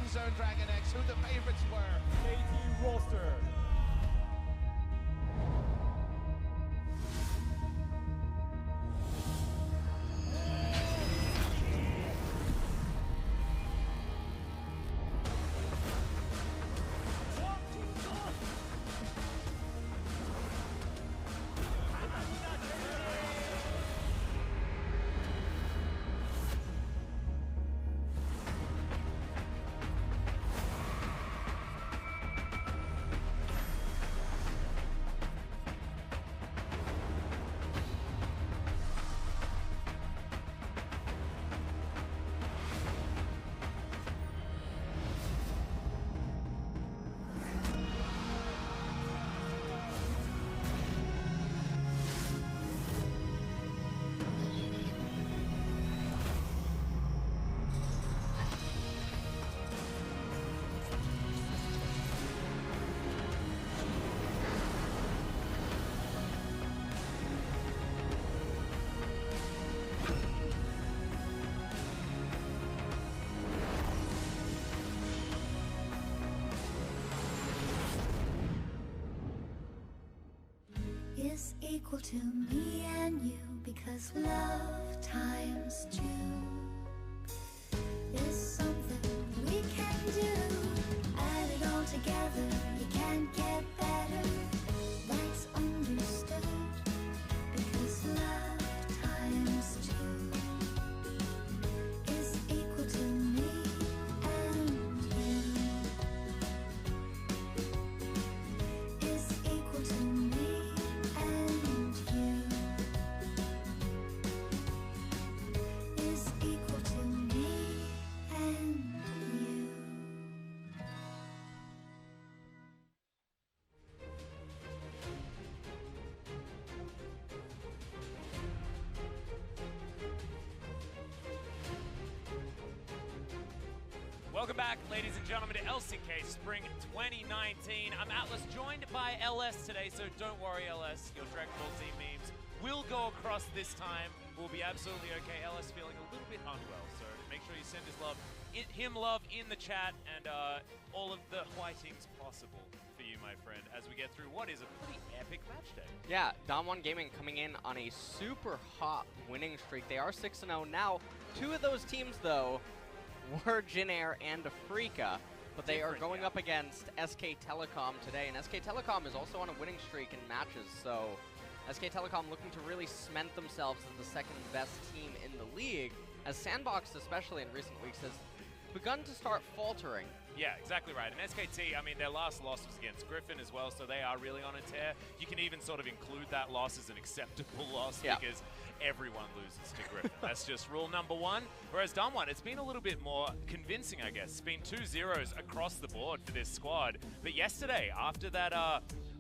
Zone Dragon X, who the favorites were. SKT roster. Is equal to me and you, because love times 2 is something we can do. Add it all together, you can't get better. That's understood, because love times 2 is equal to me and you. Is equal to me. Welcome back, ladies and gentlemen, to LCK Spring 2019. I'm Atlas, joined by LS today, so don't worry, LS. Your Dragon Ball Z memes will go across this time. We'll be absolutely okay. LS feeling a little bit unwell, so make sure you send him love in the chat, and all of the whitings possible for you, my friend, as we get through what is a pretty epic match day. Yeah, DAMWON Gaming coming in on a super hot winning streak. They are 6-0 now. Two of those teams, though, were Jin Air and Afrika, but they are going up against SK Telecom today, and SK Telecom is also on a winning streak in matches, so SK Telecom looking to really cement themselves as the second best team in the league, as Sandbox, especially in recent weeks, has begun to start faltering. Yeah, exactly right. And SKT, I mean, their last loss was against Griffin as well, so they are really on a tear. You can even sort of include that loss as an acceptable loss because everyone loses to Griffin. That's just rule number one. Whereas DAMWON, it's been a little bit more convincing, I guess. It's been 2 zeros across the board for this squad. But yesterday, after that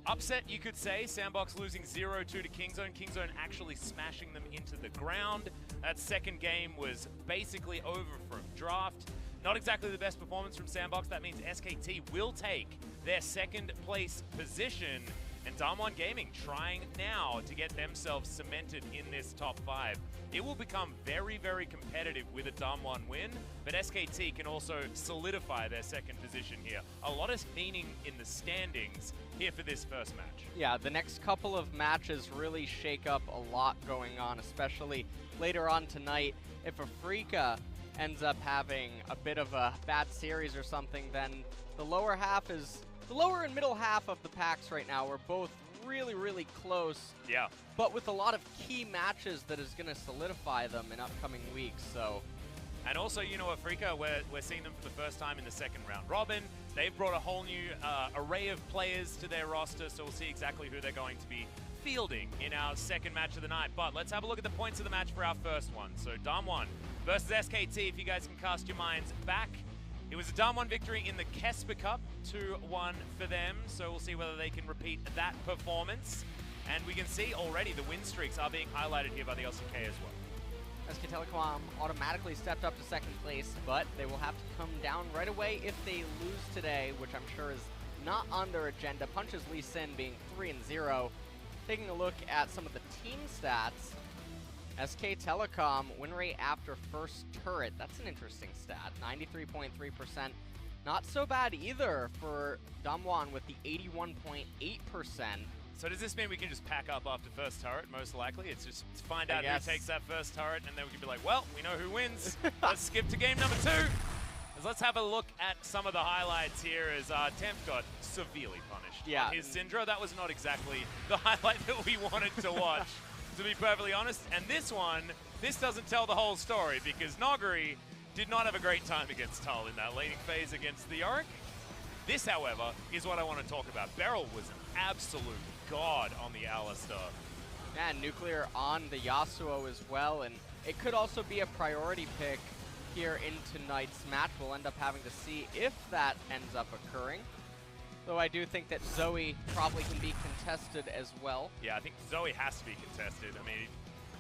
upset, you could say, Sandbox losing 0-2 to Kingzone, Kingzone actually smashing them into the ground. That second game was basically over from draft. Not exactly the best performance from Sandbox. That means SKT will take their second place position, and DAMWON Gaming trying now to get themselves cemented in this top 5. It will become very, very competitive with a DAMWON win, but SKT can also solidify their second position here. A lot of meaning in the standings here for this first match. Yeah, the next couple of matches really shake up a lot going on, especially later on tonight. If Afrika ends up having a bit of a bad series or something, then the lower and middle half of the packs right now are both really, really close. Yeah. But with a lot of key matches that is going to solidify them in upcoming weeks, so. And also, you know, Afrika, we're seeing them for the first time in the second round robin. They've brought a whole new array of players to their roster, so we'll see exactly who they're going to be fielding in our second match of the night. But let's have a look at the points of the match for our first one. So DAMWON versus SKT, if you guys can cast your minds back. It was a DAMWON victory in the Kesper Cup, 2-1 for them, so we'll see whether they can repeat that performance. And we can see already the win streaks are being highlighted here by the LCK as well. SK Telecom automatically stepped up to second place, but they will have to come down right away if they lose today, which I'm sure is not on their agenda. Punches Lee Sin being 3-0. Taking a look at some of the team stats, SK Telecom win rate after first turret. That's an interesting stat. 93.3%. not so bad either for DAMWON with the 81.8%. So does this mean we can just pack up after first turret, most likely? It's just to find out who takes that first turret, and then we can be like, well, we know who wins. Let's skip to game number 2. Let's have a look at some of the highlights here as Temp got severely punished. Yeah. On his Syndra, that was not exactly the highlight that we wanted to watch, to be perfectly honest. And this one, this doesn't tell the whole story, because Nuguri did not have a great time against Tull in that laning phase against the Yorick. This, however, is what I want to talk about. BeryL was an absolute god on the Alistar. And Nuclear on the Yasuo as well, and it could also be a priority pick here in tonight's match. We'll end up having to see if that ends up occurring. Though I do think that Zoe probably can be contested as well. Yeah, I think Zoe has to be contested. I mean,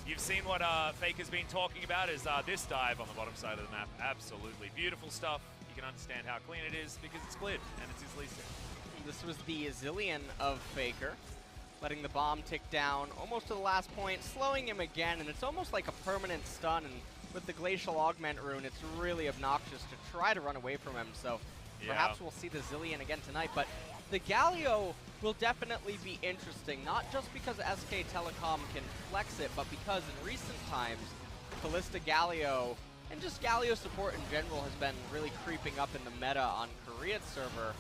you've seen what FLICKR's been talking about is this dive on the bottom side of the map. Absolutely beautiful stuff. You can understand how clean it is because it's Clid and it's his least. This was the Zillion of FLICKR, letting the bomb tick down almost to the last point, slowing him again, and it's almost like a permanent stun. And with the Glacial Augment rune, it's really obnoxious to try to run away from him. So perhaps we'll see the Zillion again tonight. But the Galio will definitely be interesting, not just because SK Telecom can flex it, but because in recent times, Kalista Galio and just Galio support in general has been really creeping up in the meta on Korea's server.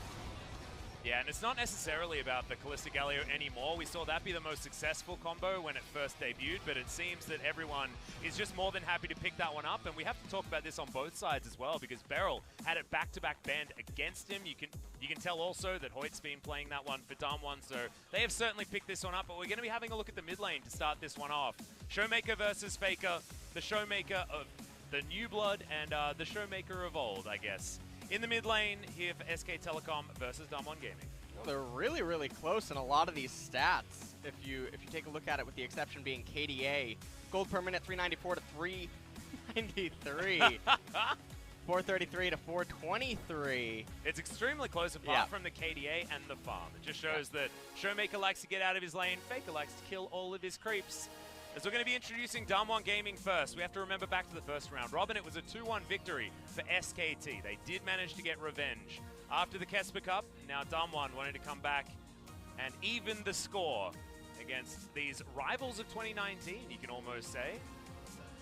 Yeah, and it's not necessarily about the Kalista Galio anymore. We saw that be the most successful combo when it first debuted, but it seems that everyone is just more than happy to pick that one up. And we have to talk about this on both sides as well, because BeryL had it back-to-back banned against him. You can tell also that Hoyt's been playing that one for DAMWON, so they have certainly picked this one up. But we're going to be having a look at the mid lane to start this one off. ShowMaker versus FLICKR, the ShowMaker of the new blood and the ShowMaker of old, I guess. In the mid lane here for SK Telecom versus DAMWON Gaming. Well, they're really, really close in a lot of these stats. If you take a look at it, with the exception being KDA, gold per minute 394 to 393, 433 to 423. It's extremely close apart from the KDA and the farm. It just shows that ShowMaker likes to get out of his lane, FLICKR likes to kill all of his creeps. As we're going to be introducing DAMWON Gaming first, we have to remember back to the first round robin. It was a 2-1 victory for SKT. They did manage to get revenge after the Kesper Cup. Now DAMWON wanted to come back and even the score against these rivals of 2019, you can almost say.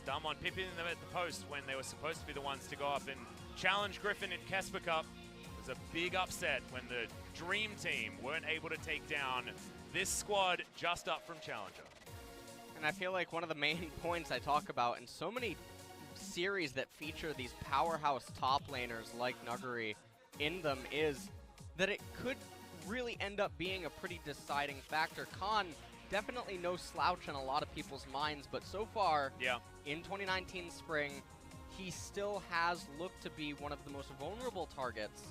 DAMWON pipping them at the post when they were supposed to be the ones to go up and challenge Griffin in Kesper Cup. It was a big upset when the Dream Team weren't able to take down this squad just up from Challenger. And I feel like one of the main points I talk about in so many series that feature these powerhouse top laners like Nuguri in them is that it could really end up being a pretty deciding factor. Khan, definitely no slouch in a lot of people's minds, but so far in 2019 spring, he still has looked to be one of the most vulnerable targets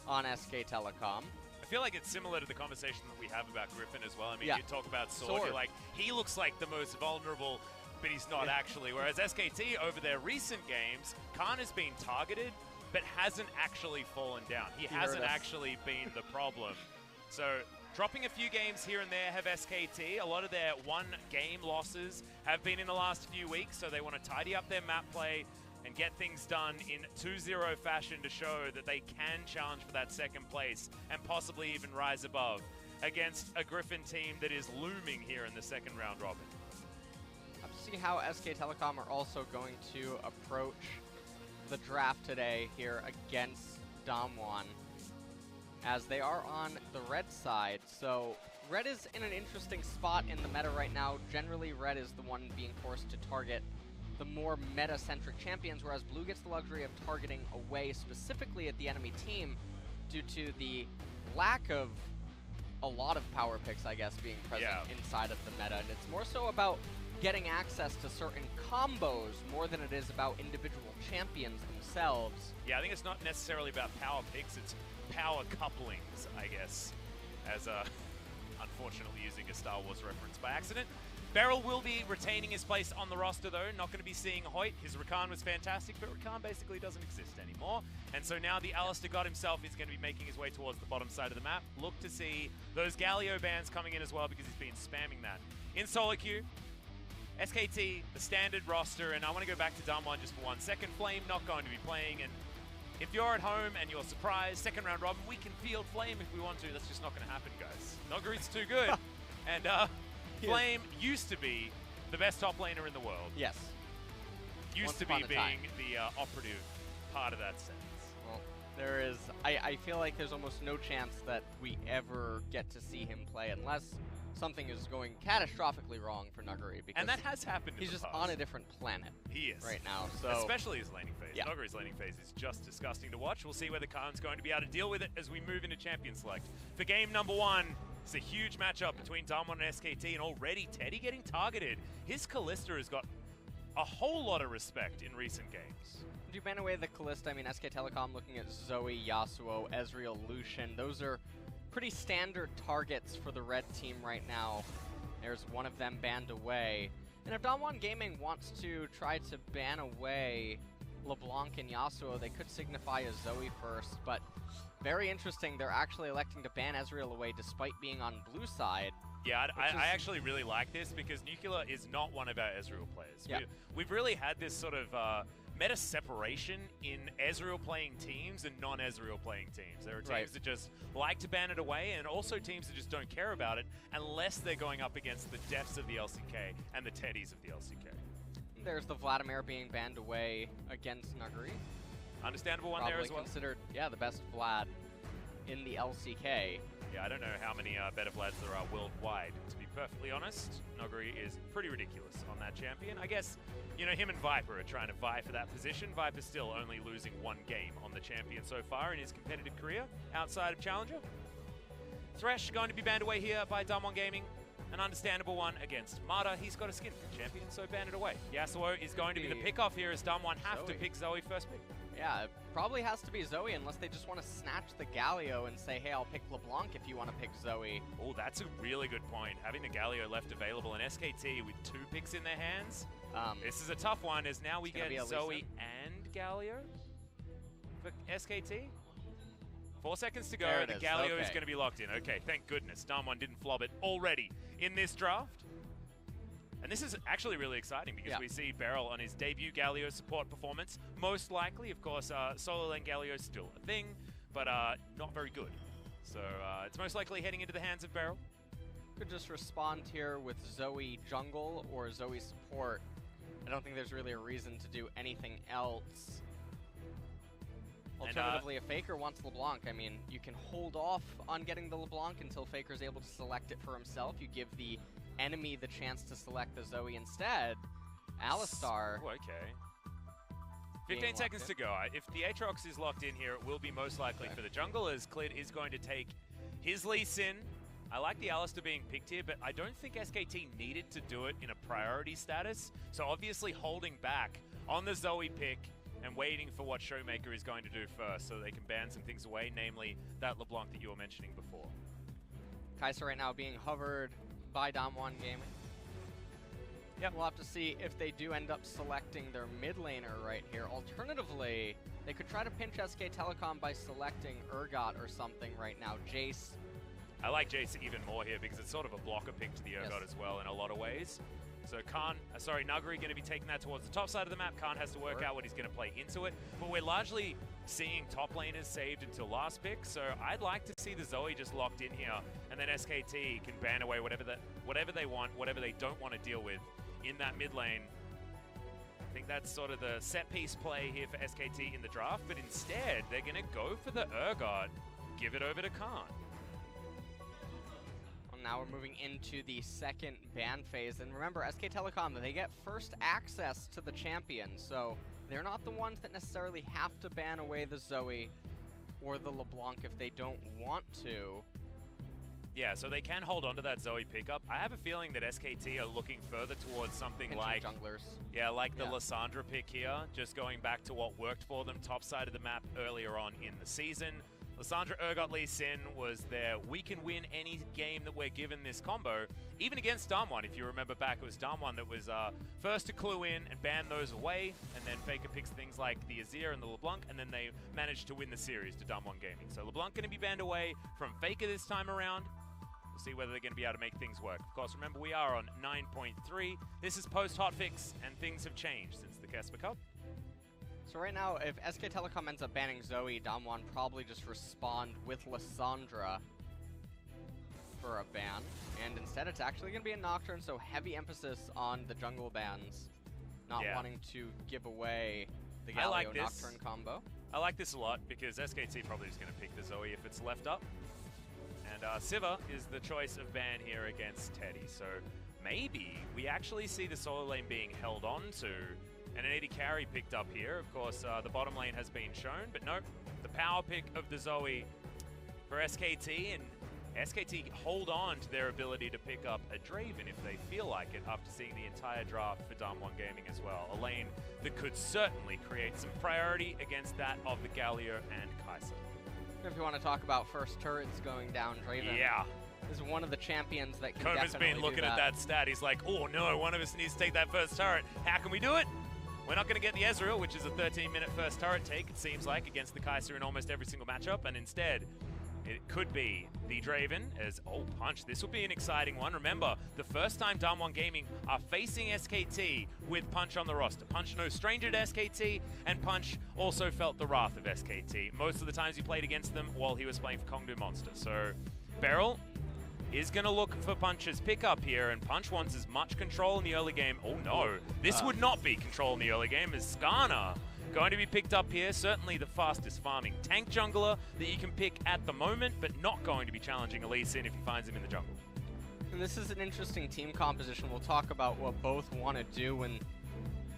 on SK Telecom. I feel like it's similar to the conversation that we have about Griffin as well. I mean, you talk about Sword, you're like, he looks like the most vulnerable, but he's not actually. Whereas SKT, over their recent games, Khan has been targeted, but hasn't actually fallen down. He hasn't actually been the problem. So, dropping a few games here and there have SKT. A lot of their one-game losses have been in the last few weeks, so they want to tidy up their map play and get things done in 2-0 fashion to show that they can challenge for that second place and possibly even rise above against a Griffin team that is looming here in the second round robin. Have to see how SK Telecom are also going to approach the draft today here against DAMWON, as they are on the red side. So red is in an interesting spot in the meta right now. Generally, red is the one being forced to target the more meta-centric champions, whereas blue gets the luxury of targeting away specifically at the enemy team due to the lack of a lot of power picks, I guess, being present inside of the meta. And it's more so about getting access to certain combos more than it is about individual champions themselves. Yeah, I think it's not necessarily about power picks, it's power couplings, I guess, as unfortunately using a Star Wars reference by accident. BeryL will be retaining his place on the roster, though. Not going to be seeing Hoyt. His Rakan was fantastic, but Rakan basically doesn't exist anymore. And so now the Alistar God himself is going to be making his way towards the bottom side of the map. Look to see those Galio bans coming in as well, because he's been spamming that. In solo queue, SKT, the standard roster, and I want to go back to DAMWON just for 1 second. Flame not going to be playing, and if you're at home and you're surprised, second round robin, we can field Flame if we want to. That's just not going to happen, guys. Nuguri's too good. And Flame used to be the best top laner in the world. Yes. Used to be being the operative part of that sentence. Well, there is, I feel like there's almost no chance that we ever get to see him play unless something is going catastrophically wrong for Nuguri. Because and that has happened in he's the just past. on a different planet. He is. Right now, so. Especially his laning phase. Yeah. Nuguri's laning phase is just disgusting to watch. We'll see whether Khan's going to be able to deal with it as we move into Champion Select. For game number 1, it's a huge matchup between DAMWON and SKT, and already Teddy getting targeted. His Kalista has got a whole lot of respect in recent games. If you ban away the Kalista, I mean, SK Telecom looking at Zoe, Yasuo, Ezreal, Lucian. Those are pretty standard targets for the red team right now. There's one of them banned away. And if DWG Gaming wants to try to ban away LeBlanc and Yasuo, they could signify a Zoe first, but very interesting, they're actually electing to ban Ezreal away despite being on blue side. Yeah, I actually really like this because Nuclear is not one of our Ezreal players. Yep. We've really had this sort of meta separation in Ezreal playing teams and non-Ezreal playing teams. There are teams that just like to ban it away, and also teams that just don't care about it unless they're going up against the depths of the LCK and the Teddies of the LCK. There's the Vladimir being banned away against Nuguri. Understandable one Probably there as well. Considered, yeah, the best Vlad in the LCK. Yeah, I don't know how many better Vlads there are worldwide, to be perfectly honest. Nuguri is pretty ridiculous on that champion. I guess, you know, him and Viper are trying to vie for that position. Viper's still only losing 1 game on the champion so far in his competitive career, outside of Challenger. Thresh going to be banned away here by DWG Gaming. An understandable one against Marta. He's got a skin for champion, so banned it away. Yasuo is going to be the pick-off here as DWG have to pick Zoe first pick. Yeah, it probably has to be Zoe unless they just want to snatch the Galio and say, hey, I'll pick LeBlanc if you want to pick Zoe. Oh, that's a really good point. Having the Galio left available and SKT with 2 picks in their hands. This is a tough one as now we get Zoe and Galio for SKT. 4 seconds to go. The Galio is going to be locked in. Okay, thank goodness. DWG didn't flop it already in this draft. And this is actually really exciting because we see BeryL on his debut Galio support performance. Most likely, of course, solo lane Galio is still a thing, but not very good. So it's most likely heading into the hands of BeryL. Could just respond here with Zoe jungle or Zoe support. I don't think there's really a reason to do anything else. Alternatively, if FLICKR wants LeBlanc, I mean, you can hold off on getting the LeBlanc until FLICKR's able to select it for himself. You give the enemy the chance to select the Zoe instead. Alistar. Oh, okay. 15 seconds to go. If the Aatrox is locked in here, it will be most likely for the jungle, as Clid is going to take his Lee Sin. I like the Alistar being picked here, but I don't think SKT needed to do it in a priority status. So obviously holding back on the Zoe pick and waiting for what ShowMaker is going to do first so they can ban some things away, namely that LeBlanc that you were mentioning before. Kai'Sa right now being hovered by DWG Gaming. Yep, we'll have to see if they do end up selecting their mid laner right here. Alternatively, they could try to pinch SK Telecom by selecting Urgot or something right now. Jayce. I like Jayce even more here because it's sort of a blocker pick to the Urgot as well in a lot of ways. So Nuguri going to be taking that towards the top side of the map. Khan has to work out what he's going to play into it. But we're largely seeing top laners saved until last pick. So I'd like to see the Zoe just locked in here. And then SKT can ban away whatever they want, whatever they don't want to deal with in that mid lane. I think that's sort of the set piece play here for SKT in the draft. But instead, they're going to go for the Urgot, give it over to Khan. Now we're moving into the second ban phase, and remember, SK Telecom, they get first access to the champion, so they're not the ones that necessarily have to ban away the Zoe or the LeBlanc if they don't want to. Yeah, so they can hold on to that Zoe pickup. I have a feeling that SKT are looking further towards something like junglers. Yeah, like the Lissandra pick here, just going back to what worked for them top side of the map earlier on in the season. Lissandra Urgot Lee Sin was there. We can win any game that we're given this combo, even against DAMWON. If you remember back, it was DAMWON that was first to clue in and ban those away, and then FLICKR picks things like the Xayah and the LeBlanc, and then they managed to win the series to DWG Gaming. So LeBlanc going to be banned away from FLICKR this time around. We'll see whether they're going to be able to make things work. Of course, remember, we are on 9.3. This is post-hotfix, and things have changed since the Casper Cup. So right now, if SK Telecom ends up banning Zoe, DAMWON probably just respond with Lissandra for a ban. And instead, it's actually going to be a Nocturne, so heavy emphasis on the jungle bans, not wanting to give away the Galio Nocturne combo. I like this a lot because SKT probably is going to pick the Zoe if it's left up. And Siva is the choice of ban here against Teddy. So maybe we actually see the solo lane being held on to and an 80 carry picked up here. Of course, the bottom lane has been shown, but nope. The power pick of the Zoe for SKT, and SKT hold on to their ability to pick up a Draven if they feel like it after seeing the entire draft for DAMWON Gaming as well. A lane that could certainly create some priority against that of the Galio and Xayah. If you want to talk about first turrets going down, Draven is one of the champions that can Kova's been looking at that stat. He's like, oh no, one of us needs to take that first turret. How can we do it? We're not going to get the Ezreal, which is a 13-minute first turret take, it seems like, against the Xayah in almost every single matchup, and instead, it could be the Draven as, oh, Punch. This will be an exciting one. Remember, the first time DAMWON Gaming are facing SKT with Punch on the roster. Punch no stranger to SKT, and Punch also felt the wrath of SKT. Most of the times he played against them while he was playing for Kongdu Monster. So, BeryL is going to look for Punch's pickup here, and Punch wants as much control in the early game. Oh no, this would not be control in the early game as Skarner going to be picked up here. Certainly the fastest farming tank jungler that you can pick at the moment, but not going to be challenging Alistar if he finds him in the jungle. And this is an interesting team composition. We'll talk about what both want to do when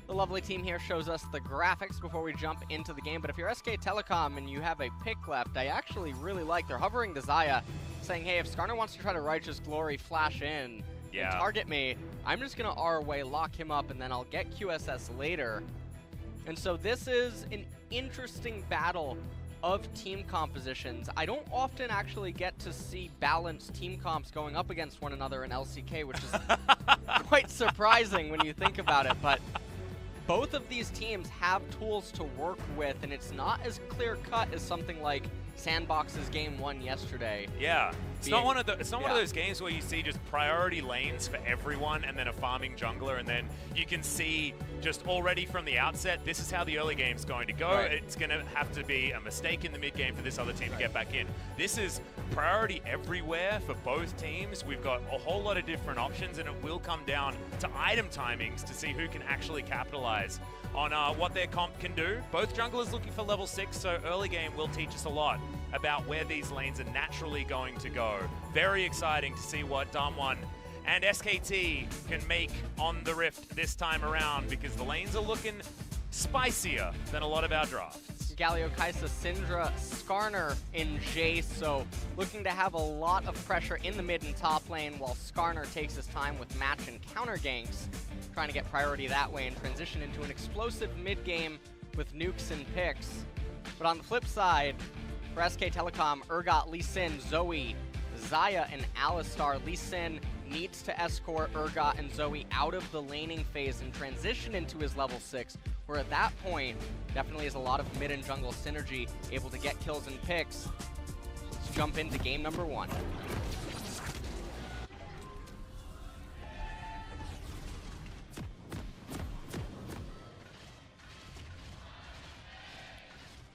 the lovely team here shows us the graphics before we jump into the game. But if you're SK Telecom and you have a pick left, I actually really like, they're hovering the Xayah, saying, hey, if Skarner wants to try to Righteous Glory flash in and target me, I'm just going to R away, lock him up, and then I'll get QSS later. And so this is an interesting battle of team compositions. I don't often actually get to see balanced team comps going up against one another in LCK, which is quite surprising when you think about it. But both of these teams have tools to work with, and it's not as clear-cut as something like Sandbox's game 1 yesterday. Yeah, it's not one of those games where you see just priority lanes for everyone and then a farming jungler, and then you can see just already from the outset, this is how the early game's going to go. Right. It's going to have to be a mistake in the mid game for this other team to get back in. This is priority everywhere for both teams. We've got a whole lot of different options, and it will come down to item timings to see who can actually capitalize on what their comp can do. Both junglers looking for level 6, so early game will teach us a lot about where these lanes are naturally going to go. Very exciting to see what DAMWON and SKT can make on the Rift this time around, because the lanes are looking spicier than a lot of our drafts. Galio, Xayah, Syndra, Skarner, and Jayce, so looking to have a lot of pressure in the mid and top lane, while Skarner takes his time with match and counter ganks, trying to get priority that way and transition into an explosive mid game with nukes and picks. But on the flip side, for SK Telecom, Urgot, Lee Sin, Zoe, Xayah, and Alistar. Lee Sin needs to escort Urgot and Zoe out of the laning phase and transition into his level 6, where at that point, definitely is a lot of mid and jungle synergy, able to get kills and picks. Let's jump into game number 1.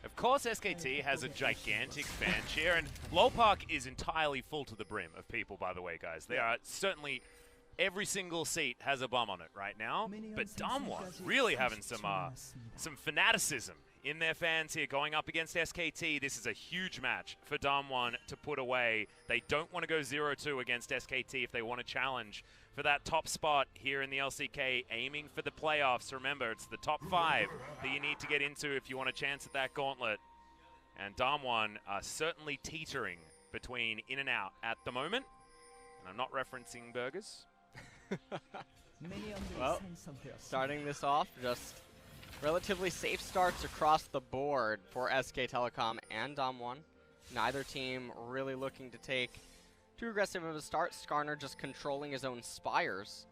Of course, SKT has a gigantic fan cheer, and LoL Park is entirely full to the brim of people, by the way, guys. They are certainly, every single seat has a bum on it right now, but DAMWON really having some fanaticism in their fans here going up against SKT. This is a huge match for DAMWON to put away. They don't want to go 0-2 against SKT if they want to challenge for that top spot here in the LCK, aiming for the playoffs. Remember, it's the top 5 that you need to get into if you want a chance at that gauntlet. And DAMWON are certainly teetering between in and out at the moment. And I'm not referencing burgers. Well, starting this off, just relatively safe starts across the board for SK Telecom and DAMWON. Neither team really looking to take too aggressive of a start. Skarner just controlling his own spires.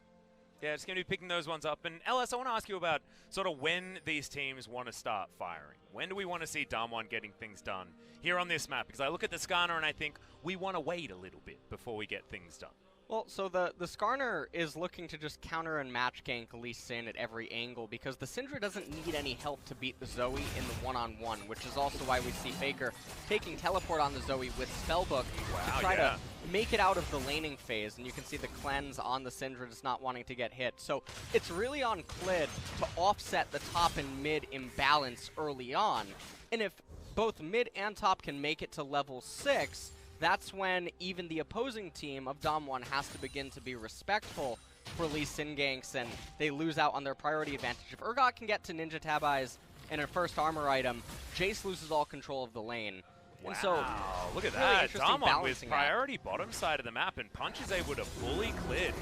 Yeah, just going to be picking those ones up. And LS, I want to ask you about sort of when these teams want to start firing. When do we want to see DAMWON getting things done here on this map? Because I look at the Skarner and I think we want to wait a little bit before we get things done. Well, so the Skarner is looking to just counter and match gank Lee Sin at every angle because the Syndra doesn't need any help to beat the Zoe in the one-on-one, which is also why we see FLICKR taking teleport on the Zoe with Spellbook to try to make it out of the laning phase, and you can see the cleanse on the Syndra just not wanting to get hit. So it's really on Clid to offset the top and mid imbalance early on, and if both mid and top can make it to level 6, that's when even the opposing team of DAMWON has to begin to be respectful for Lee Sin ganks, and they lose out on their priority advantage. If Urgot can get to Ninja Tab Eyes and a first armor item, Jayce loses all control of the lane. Wow, and so, look at really that. DAMWON with balancing priority bottom side of the map, and Punch is able to bully Clid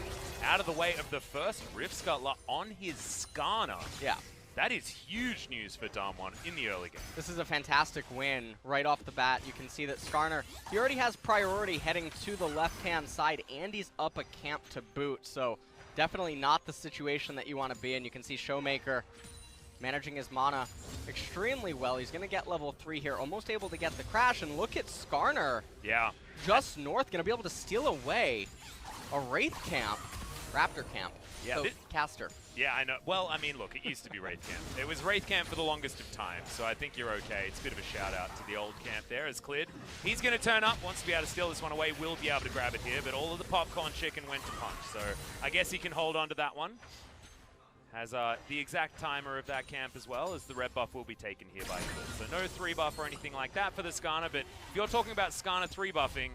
out of the way of the first Rift Scuttler on his Skarner. Yeah. That is huge news for DAMWON in the early game. This is a fantastic win right off the bat. You can see that Skarner, he already has priority heading to the left-hand side, and he's up a camp to boot. So definitely not the situation that you want to be in. You can see ShowMaker managing his mana extremely well. He's going to get level 3 here, almost able to get the crash. And look at Skarner. Yeah. Just north, going to be able to steal away a Wraith camp, Raptor camp. Yeah, so, caster. Yeah, I know. Well, I mean, look, it used to be Wraith Camp. It was Wraith Camp for the longest of time, so I think you're okay. It's a bit of a shout-out to the old camp there as Clid. He's going to turn up, wants to be able to steal this one away, will be able to grab it here, but all of the popcorn chicken went to Punch, so I guess he can hold on to that one. Has the exact timer of that camp as well, as the red buff will be taken here by Clid. So no 3 buff or anything like that for the Skarner, but if you're talking about Skarner 3 buffing,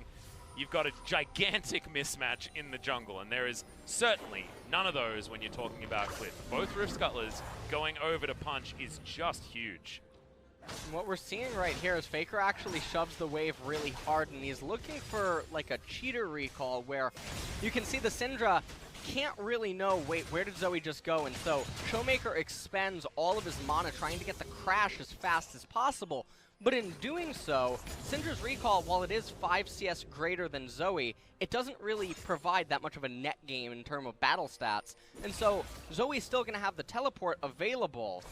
you've got a gigantic mismatch in the jungle, and there is certainly none of those when you're talking about Clid. Both Rift Scuttlers going over to Punch is just huge. And what we're seeing right here is FLICKR actually shoves the wave really hard, and he's looking for like a cheater recall where you can see the Syndra can't really know, wait, where did Zoe just go? And so ShowMaker expends all of his mana trying to get the crash as fast as possible. But in doing so, Syndra's recall, while it is 5 CS greater than Zoe, it doesn't really provide that much of a net gain in terms of battle stats. And so Zoe's still going to have the teleport available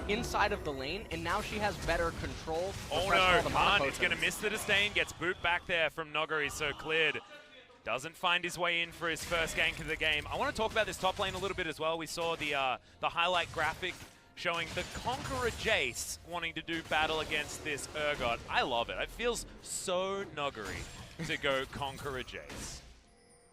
inside of the lane, and now she has better control. Oh no, Khan is going to miss the disdain, gets boot back there from Nuguri, so Clid doesn't find his way in for his first gank of the game. I want to talk about this top lane a little bit as well. We saw the highlight graphic showing the Conqueror Jayce wanting to do battle against this Urgot. I love it. It feels so Nuguri to go Conqueror Jayce.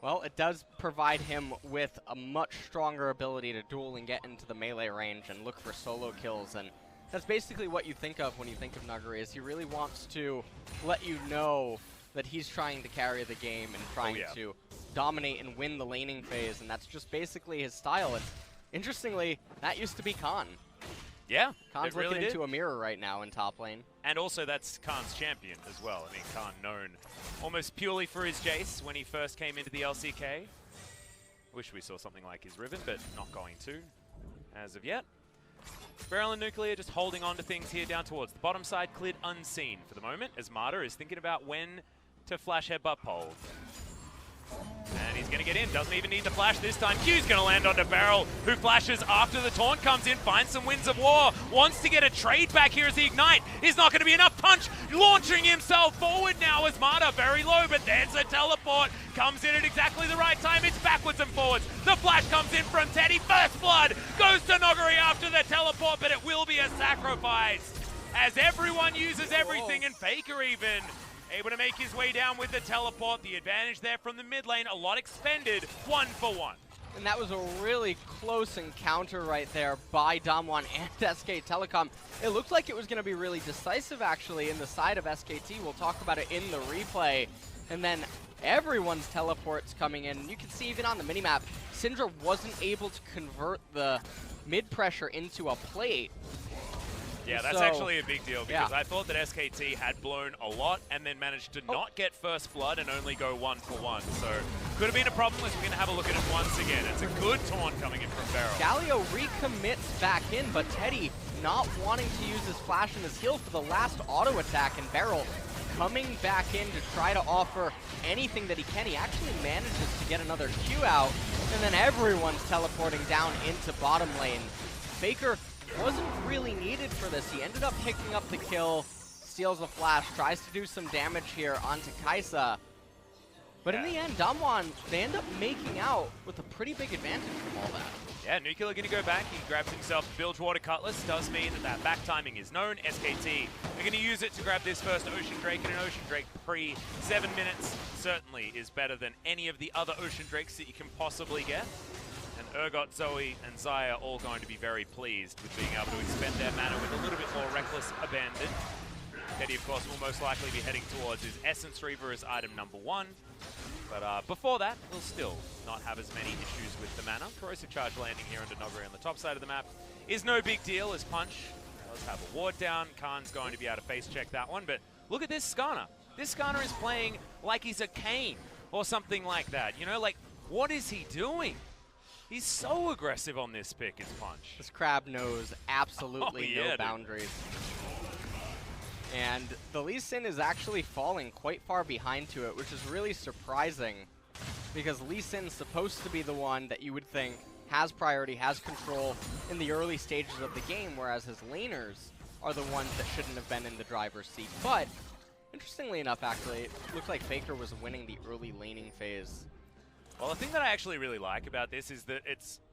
Well, it does provide him with a much stronger ability to duel and get into the melee range and look for solo kills, and that's basically what you think of when you think of Nuguri, is he really wants to let you know that he's trying to carry the game and trying to dominate and win the laning phase, and that's just basically his style. And interestingly, that used to be Khan. Yeah, Khan's looking into a mirror right now in top lane. And also that's Khan's champion as well. I mean, Khan known almost purely for his Jayce when he first came into the LCK. Wish we saw something like his Riven, but not going to as of yet. BeryL and Nuclear just holding on to things here down towards the bottom side. Clid unseen for the moment as Marta is thinking about when to flash headbutt pole. And he's going to get in, doesn't even need the flash this time. Q's going to land onto BeryL, who flashes after the taunt comes in, finds some Winds of War, wants to get a trade back here as the Ignite is not going to be enough. Punch launching himself forward now as Marta very low, but there's a teleport. Comes in at exactly the right time, it's backwards and forwards. The flash comes in from Teddy, first blood goes to Nuguri after the teleport, but it will be a sacrifice as everyone uses everything, and FLICKR even able to make his way down with the teleport. The advantage there from the mid lane, a lot expended, 1 for 1. And that was a really close encounter right there by DAMWON and SK Telecom. It looked like it was going to be really decisive actually in the side of SKT. We'll talk about it in the replay. And then everyone's teleports coming in. You can see even on the minimap, Syndra wasn't able to convert the mid pressure into a plate. Yeah, that's actually a big deal because I thought that SKT had blown a lot and then managed to not get first blood and only go 1 for 1. So could have been a problem as we're going to have a look at it once again. It's a good taunt coming in from BeryL. Galio recommits back in, but Teddy not wanting to use his flash and his heal for the last auto attack, and BeryL coming back in to try to offer anything that he can. He actually manages to get another Q out, and then everyone's teleporting down into bottom lane. FLICKR wasn't really needed for this. He ended up picking up the kill, steals a flash, tries to do some damage here onto Xayah. But in the end, DAMWON, they end up making out with a pretty big advantage from all that. Yeah, Nuclear going to go back. He grabs himself Bilgewater Cutlass. Does mean that back timing is known. SKT are going to use it to grab this first Ocean Drake, and an Ocean Drake pre 7 minutes certainly is better than any of the other Ocean Drakes that you can possibly get. And Urgot, Zoe, and Xayah all going to be very pleased with being able to expend their mana with a little bit more reckless abandon. Teddy, of course, will most likely be heading towards his Essence Reaver as item number 1. But before that, we'll still not have as many issues with the mana. Corrosive Charge landing here under Nuguri on the top side of the map is no big deal, as Punch does have a ward down. Khan's going to be able to face check that one, but look at this Skarner. This Skarner is playing like he's a Kane or something like that. You know, like, what is he doing? He's so aggressive on this pick, is Punch. This Crab knows absolutely no boundaries. And the Lee Sin is actually falling quite far behind to it, which is really surprising, because Lee Sin's supposed to be the one that you would think has priority, has control in the early stages of the game, whereas his laners are the ones that shouldn't have been in the driver's seat. But, interestingly enough, actually, it looks like FLICKR was winning the early laning phase. Well, the thing that I actually really like about this is that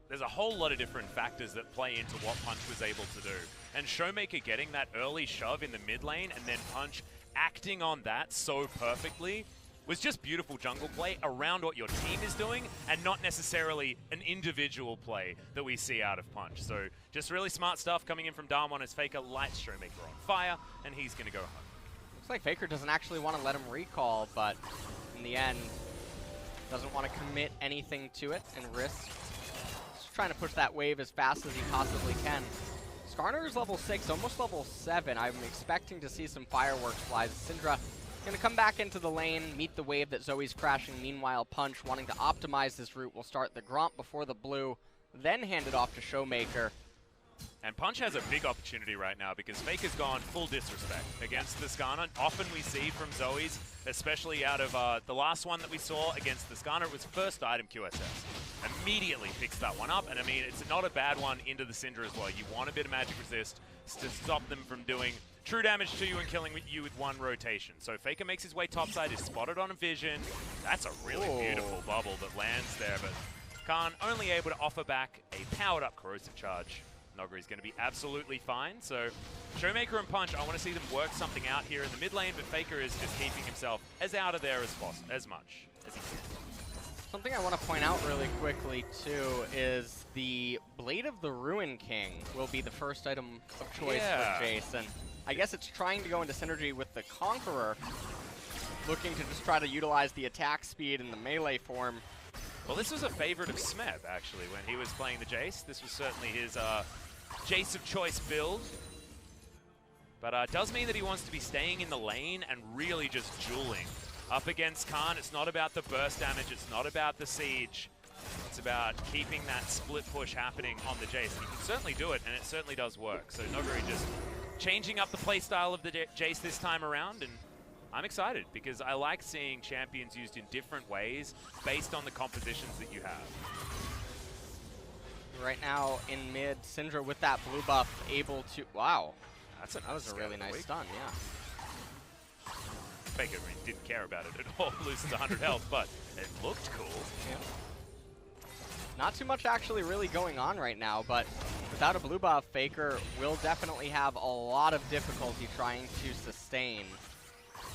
there's a whole lot of different factors that play into what Punch was able to do. And ShowMaker getting that early shove in the mid lane and then Punch acting on that so perfectly was just beautiful jungle play around what your team is doing and not necessarily an individual play that we see out of Punch. So just really smart stuff coming in from DAMWON as FLICKR lights ShowMaker on fire, and he's going to go home. Looks like FLICKR doesn't actually want to let him recall, but in the end, doesn't want to commit anything to it and risk. Just trying to push that wave as fast as he possibly can. Skarner is level 6, almost level 7. I'm expecting to see some fireworks flies. Syndra going to come back into the lane, meet the wave that Zoe's crashing. Meanwhile, Punch, wanting to optimize this route, will start the Gromp before the blue, then hand it off to ShowMaker. And Punch has a big opportunity right now because FLICKR's gone full disrespect against the Skarner. Often we see from Zoe's, especially out of the last one that we saw against the Skarner, it was first item QSS. Immediately picks that one up, and I mean, it's not a bad one into the Syndra as well. You want a bit of magic resist to stop them from doing true damage to you and killing you with one rotation. So FLICKR makes his way topside, is spotted on a vision. That's a really beautiful bubble that lands there, but Khan only able to offer back a powered up corrosive charge. Nuguri's going to be absolutely fine. So ShowMaker and Punch, I want to see them work something out here in the mid lane, but FLICKR is just keeping himself as out of there as possible, as much as he can. Something I want to point out really quickly, too, is the Blade of the Ruin King will be the first item of choice for Jayce. And I guess it's trying to go into synergy with the Conqueror, looking to just try to utilize the attack speed in the melee form. Well, this was a favorite of Smeb, actually, when he was playing the Jayce. This was certainly his Jayce of choice build. But does mean that he wants to be staying in the lane and really just dueling. Up against Khan, it's not about the burst damage, it's not about the siege. It's about keeping that split push happening on the Jayce. And you can certainly do it, and it certainly does work. So Nuguri just changing up the playstyle of the Jayce this time around, and I'm excited because I like seeing champions used in different ways based on the compositions that you have. Right now in mid, Syndra with that blue buff able to... Wow. That was a really nice stun, yeah. FLICKR didn't care about it at all, loses 100 health, but it looked cool. Yeah. Not too much actually really going on right now, but without a blue buff, FLICKR will definitely have a lot of difficulty trying to sustain.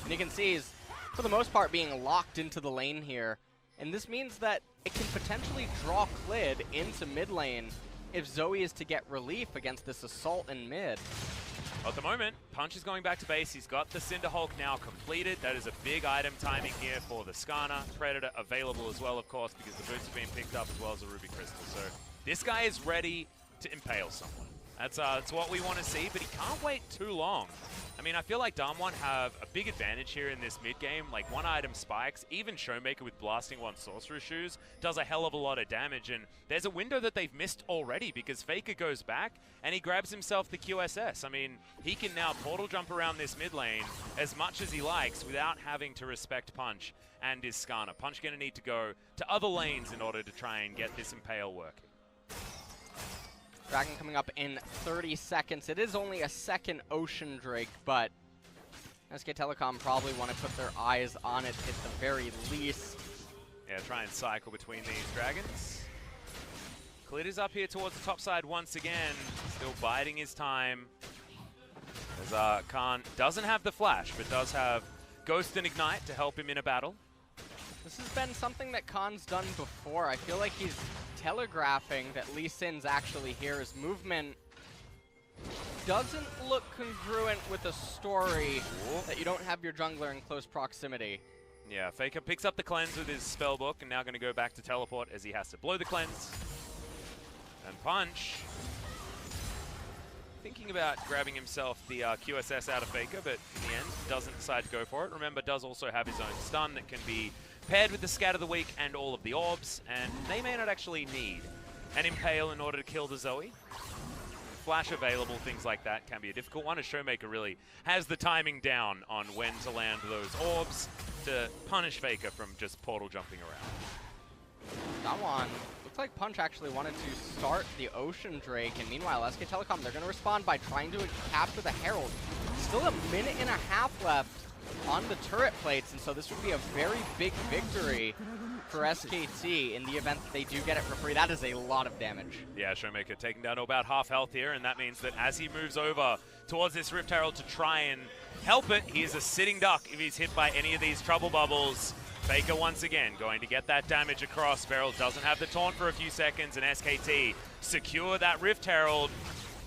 And you can see he's, for the most part, being locked into the lane here. And this means that it can potentially draw Clid into mid lane if Zoe is to get relief against this assault in mid. At the moment, Punch is going back to base. He's got the Cinder Hulk now completed. That is a big item timing here for the Skarner. Predator available as well, of course, because the boots have been picked up as well as the Ruby Crystal. So this guy is ready to impale someone. That's what we want to see, but he can't wait too long. I mean, I feel like DAMWON have a big advantage here in this mid-game. Like, one item spikes, even ShowMaker with Blasting One Sorcerer Shoes does a hell of a lot of damage, and there's a window that they've missed already because FLICKR goes back and he grabs himself the QSS. I mean, he can now portal jump around this mid lane as much as he likes without having to respect Punch and his Skarner. Punch going to need to go to other lanes in order to try and get this impale working. Dragon coming up in 30 seconds. It is only a second Ocean Drake, but SK Telecom probably want to put their eyes on it at the very least. Yeah, try and cycle between these dragons. Clid is up here towards the top side once again, still biding his time. As Khan doesn't have the flash, but does have Ghost and Ignite to help him in a battle. This has been something that Khan's done before. I feel like he's telegraphing that Lee Sin's actually here. His movement doesn't look congruent with the story that you don't have your jungler in close proximity. Yeah, FLICKR picks up the cleanse with his spellbook and now going to go back to teleport as he has to blow the cleanse. And Punch thinking about grabbing himself the QSS out of FLICKR, but in the end doesn't decide to go for it. Remember, does also have his own stun that can be paired with the Scatter the Weak and all of the orbs, and they may not actually need an Impale in order to kill the Zoe. Flash available, things like that can be a difficult one, as ShowMaker really has the timing down on when to land those orbs to punish FLICKR from just portal jumping around. That one looks like Punch actually wanted to start the Ocean Drake, and meanwhile SK Telecom, they're going to respond by trying to capture the Herald. Still a minute and a half left on the turret plates, and so this would be a very big victory for SKT in the event that they do get it for free. That is a lot of damage. Yeah, ShowMaker taking down to about half health here, and that means that as he moves over towards this Rift Herald to try and help it, he is a sitting duck if he's hit by any of these trouble bubbles. FLICKR once again going to get that damage across. BeryL doesn't have the taunt for a few seconds, and SKT secure that Rift Herald.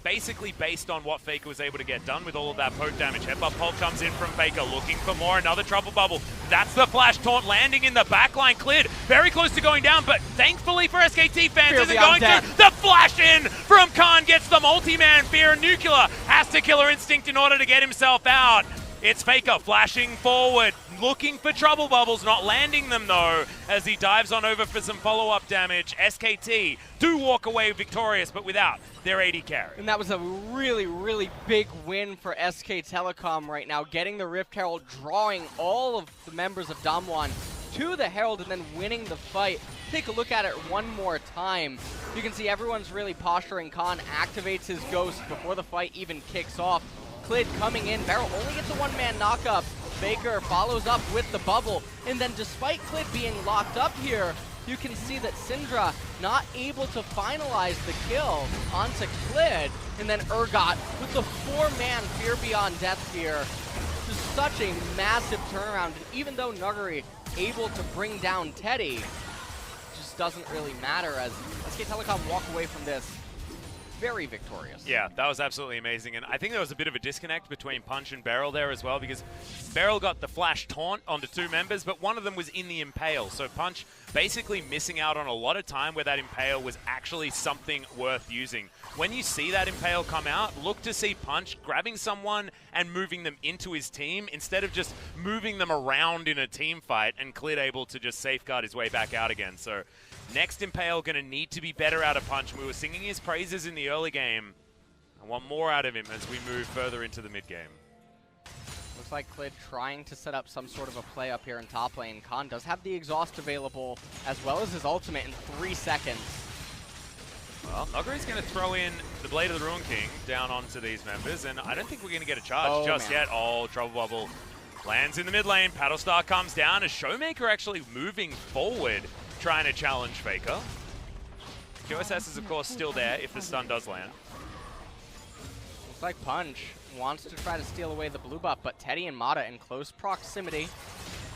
Basically based on what FLICKR was able to get done with all of that poke damage. Headbutt Pulp comes in from FLICKR, looking for more. Another trouble bubble. That's the flash taunt landing in the backline. Clid very close to going down, but thankfully for SKT fans, isn't going to. The flash in from Khan gets the multi-man fear. Nuclear has to Killer Instinct in order to get himself out. It's FLICKR flashing forward, looking for trouble bubbles, not landing them though, as he dives on over for some follow-up damage. SKT do walk away victorious, but without their AD carry. And that was a really, really big win for SK Telecom right now, getting the Rift Herald, drawing all of the members of DAMWON to the Herald, and then winning the fight. Take a look at it one more time. You can see everyone's really posturing. Khan activates his Ghost before the fight even kicks off. Clid coming in. BeryL only gets a one-man knockup. FLICKR follows up with the bubble. And then despite Clid being locked up here, you can see that Syndra not able to finalize the kill onto Clid. And then Urgot with the four-man Fear Beyond Death here. Just such a massive turnaround. And even though Nuguri able to bring down Teddy, it just doesn't really matter as SK Telecom walk away from this very victorious. Yeah, that was absolutely amazing, and I think there was a bit of a disconnect between Punch and BeryL there as well, because BeryL got the flash taunt onto two members, but one of them was in the Impale, so Punch basically missing out on a lot of time where that Impale was actually something worth using. When you see that Impale come out, look to see Punch grabbing someone and moving them into his team instead of just moving them around in a team fight, and Clid able to just safeguard his way back out again. So next Impale going to need to be better out of Punch. We were singing his praises in the early game. I want more out of him as we move further into the mid game. Looks like Clid trying to set up some sort of a play up here in top lane. Khan does have the exhaust available as well as his ultimate in 3 seconds. Well, Nuguri's going to throw in the Blade of the Ruin King down onto these members, and I don't think we're going to get a charge just yet. Oh, trouble bubble lands in the mid lane. Paddlestar comes down as ShowMaker actually moving forward, trying to challenge FLICKR. QSS is, of course, still there if the stun does land. Looks like Punch wants to try to steal away the blue buff, but Teddy and Mata in close proximity.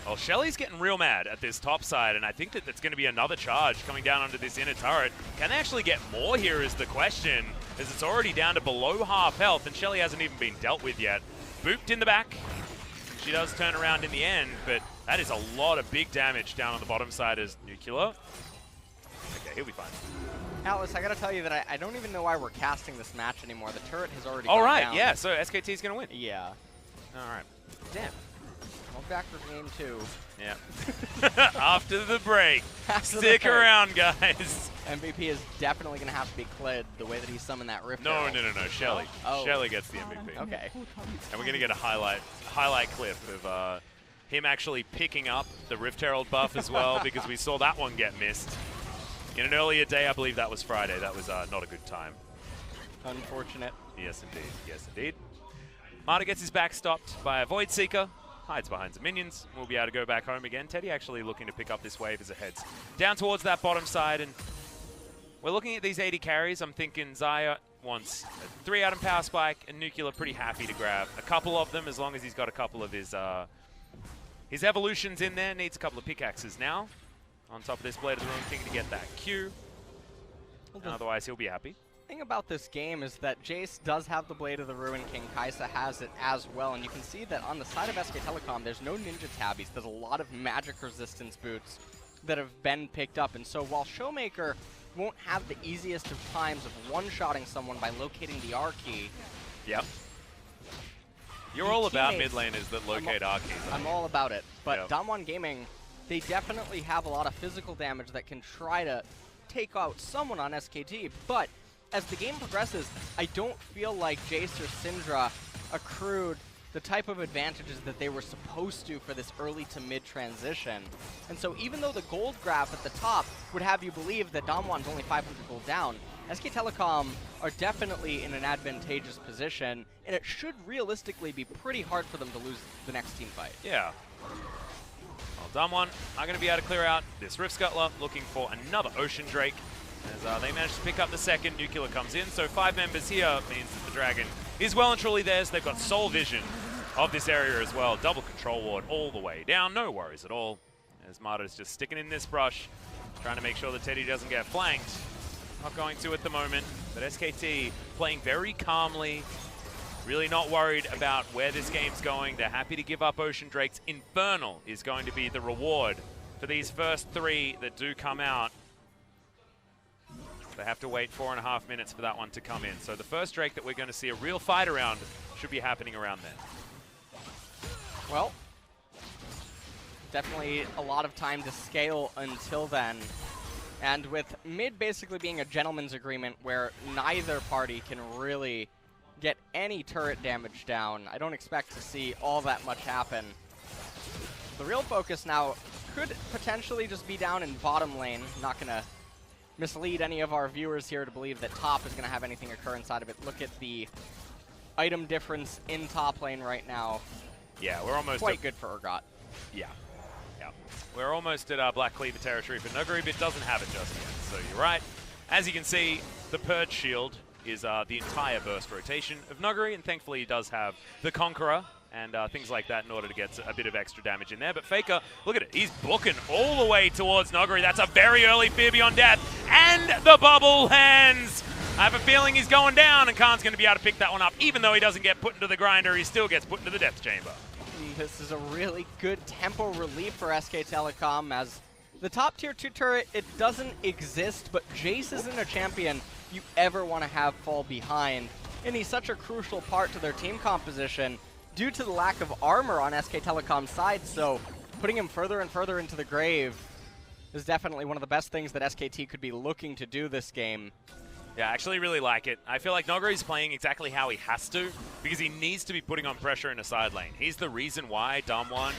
Well, Shelly's getting real mad at this top side, and I think that that's going to be another charge coming down onto this inner turret. Can they actually get more here is the question, as it's already down to below half health, and Shelly hasn't even been dealt with yet. Booped in the back. She does turn around in the end, but that is a lot of big damage down on the bottom side as Nuclear. Okay, he'll be fine. Alice, I gotta tell you that I don't even know why we're casting this match anymore. The turret has already All gone right, down. yeah, so SKT's going to win. Yeah. All right. Damn. Well, back for game 2. Yeah. After the break. Stick around, guys. MVP is definitely going to have to be Clid, the way that he summoned that Rift. No, Shelly. Oh. Shelly gets the MVP. Okay. And we're going to get a highlight clip of him actually picking up the Rift Herald buff as well, because we saw that one get missed. In an earlier day, I believe that was Friday. That was not a good time. Unfortunate. Yes, indeed. Yes, indeed. Mata gets his back stopped by a Void Seeker. hides behind some minions. We'll be able to go back home again. Teddy actually looking to pick up this wave as it heads down towards that bottom side. And we're looking at these 80 carries. I'm thinking Xayah wants a 3-atom power spike, and Nuclear pretty happy to grab a couple of them as long as he's got a couple of his evolutions in there. Needs a couple of pickaxes now on top of this Blade of the Ruin King to get that Q. Otherwise, he'll be happy. The thing about this game is that Jayce does have the Blade of the Ruin King. Xayah has it as well, and you can see that on the side of SK Telecom, there's no Ninja Tabbies. There's a lot of magic resistance boots that have been picked up, and so while ShowMaker won't have the easiest of times of one-shotting someone by locating the R key. Yep. You're all about mid laners that locate R keys. I'm all about it, but yep. DAMWON Gaming, they definitely have a lot of physical damage that can try to take out someone on SKT, but as the game progresses, I don't feel like Jayce or Syndra accrued the type of advantages that they were supposed to for this early to mid transition. And so even though the gold graph at the top would have you believe that DAMWON's only 500 gold down, SK Telecom are definitely in an advantageous position, and it should realistically be pretty hard for them to lose the next team fight. Yeah. Well, DAMWON are going to be able to clear out this Rift Scuttler, looking for another Ocean Drake. As they manage to pick up the second, Nuclear comes in. So 5 members here means that the Dragon is well and truly theirs. They've got sole vision of this area as well. Double control ward all the way down. No worries at all. As Marta's just sticking in this brush, trying to make sure that Teddy doesn't get flanked. Not going to at the moment, but SKT playing very calmly. Really not worried about where this game's going. They're happy to give up Ocean Drakes. Infernal is going to be the reward for these first 3 that do come out. They have to wait 4.5 minutes for that one to come in. So the first Drake that we're going to see a real fight around should be happening around then. Well, definitely a lot of time to scale until then. And with mid basically being a gentleman's agreement where neither party can really get any turret damage down, I don't expect to see all that much happen. The real focus now could potentially just be down in bottom lane. Not going to mislead any of our viewers here to believe that top is going to have anything occur inside of it. Look at the item difference in top lane right now. Yeah, we're almost quite good for Urgot. Yeah. Yeah. We're almost at Black Cleaver territory for Nuguri, but doesn't have it just yet. So you're right. As you can see, the Purge Shield is the entire burst rotation of Nuguri, and thankfully he does have the Conqueror and things like that in order to get a bit of extra damage in there. But FLICKR, look at it, he's booking all the way towards Nuguri. That's a very early Fear Beyond Death, and the bubble lands! I have a feeling he's going down, and Khan's going to be able to pick that one up. Even though he doesn't get put into the grinder, he still gets put into the Death Chamber. This is a really good tempo relief for SK Telecom, as the top tier 2 turret, it doesn't exist, but Jayce isn't a champion you ever want to have fall behind. And he's such a crucial part to their team composition due to the lack of armor on SK Telecom's side, so putting him further and further into the grave is definitely one of the best things that SKT could be looking to do this game. Yeah, I actually really like it. I feel like Nuguri's playing exactly how he has to, because he needs to be putting on pressure in a side lane. He's the reason why DAMWON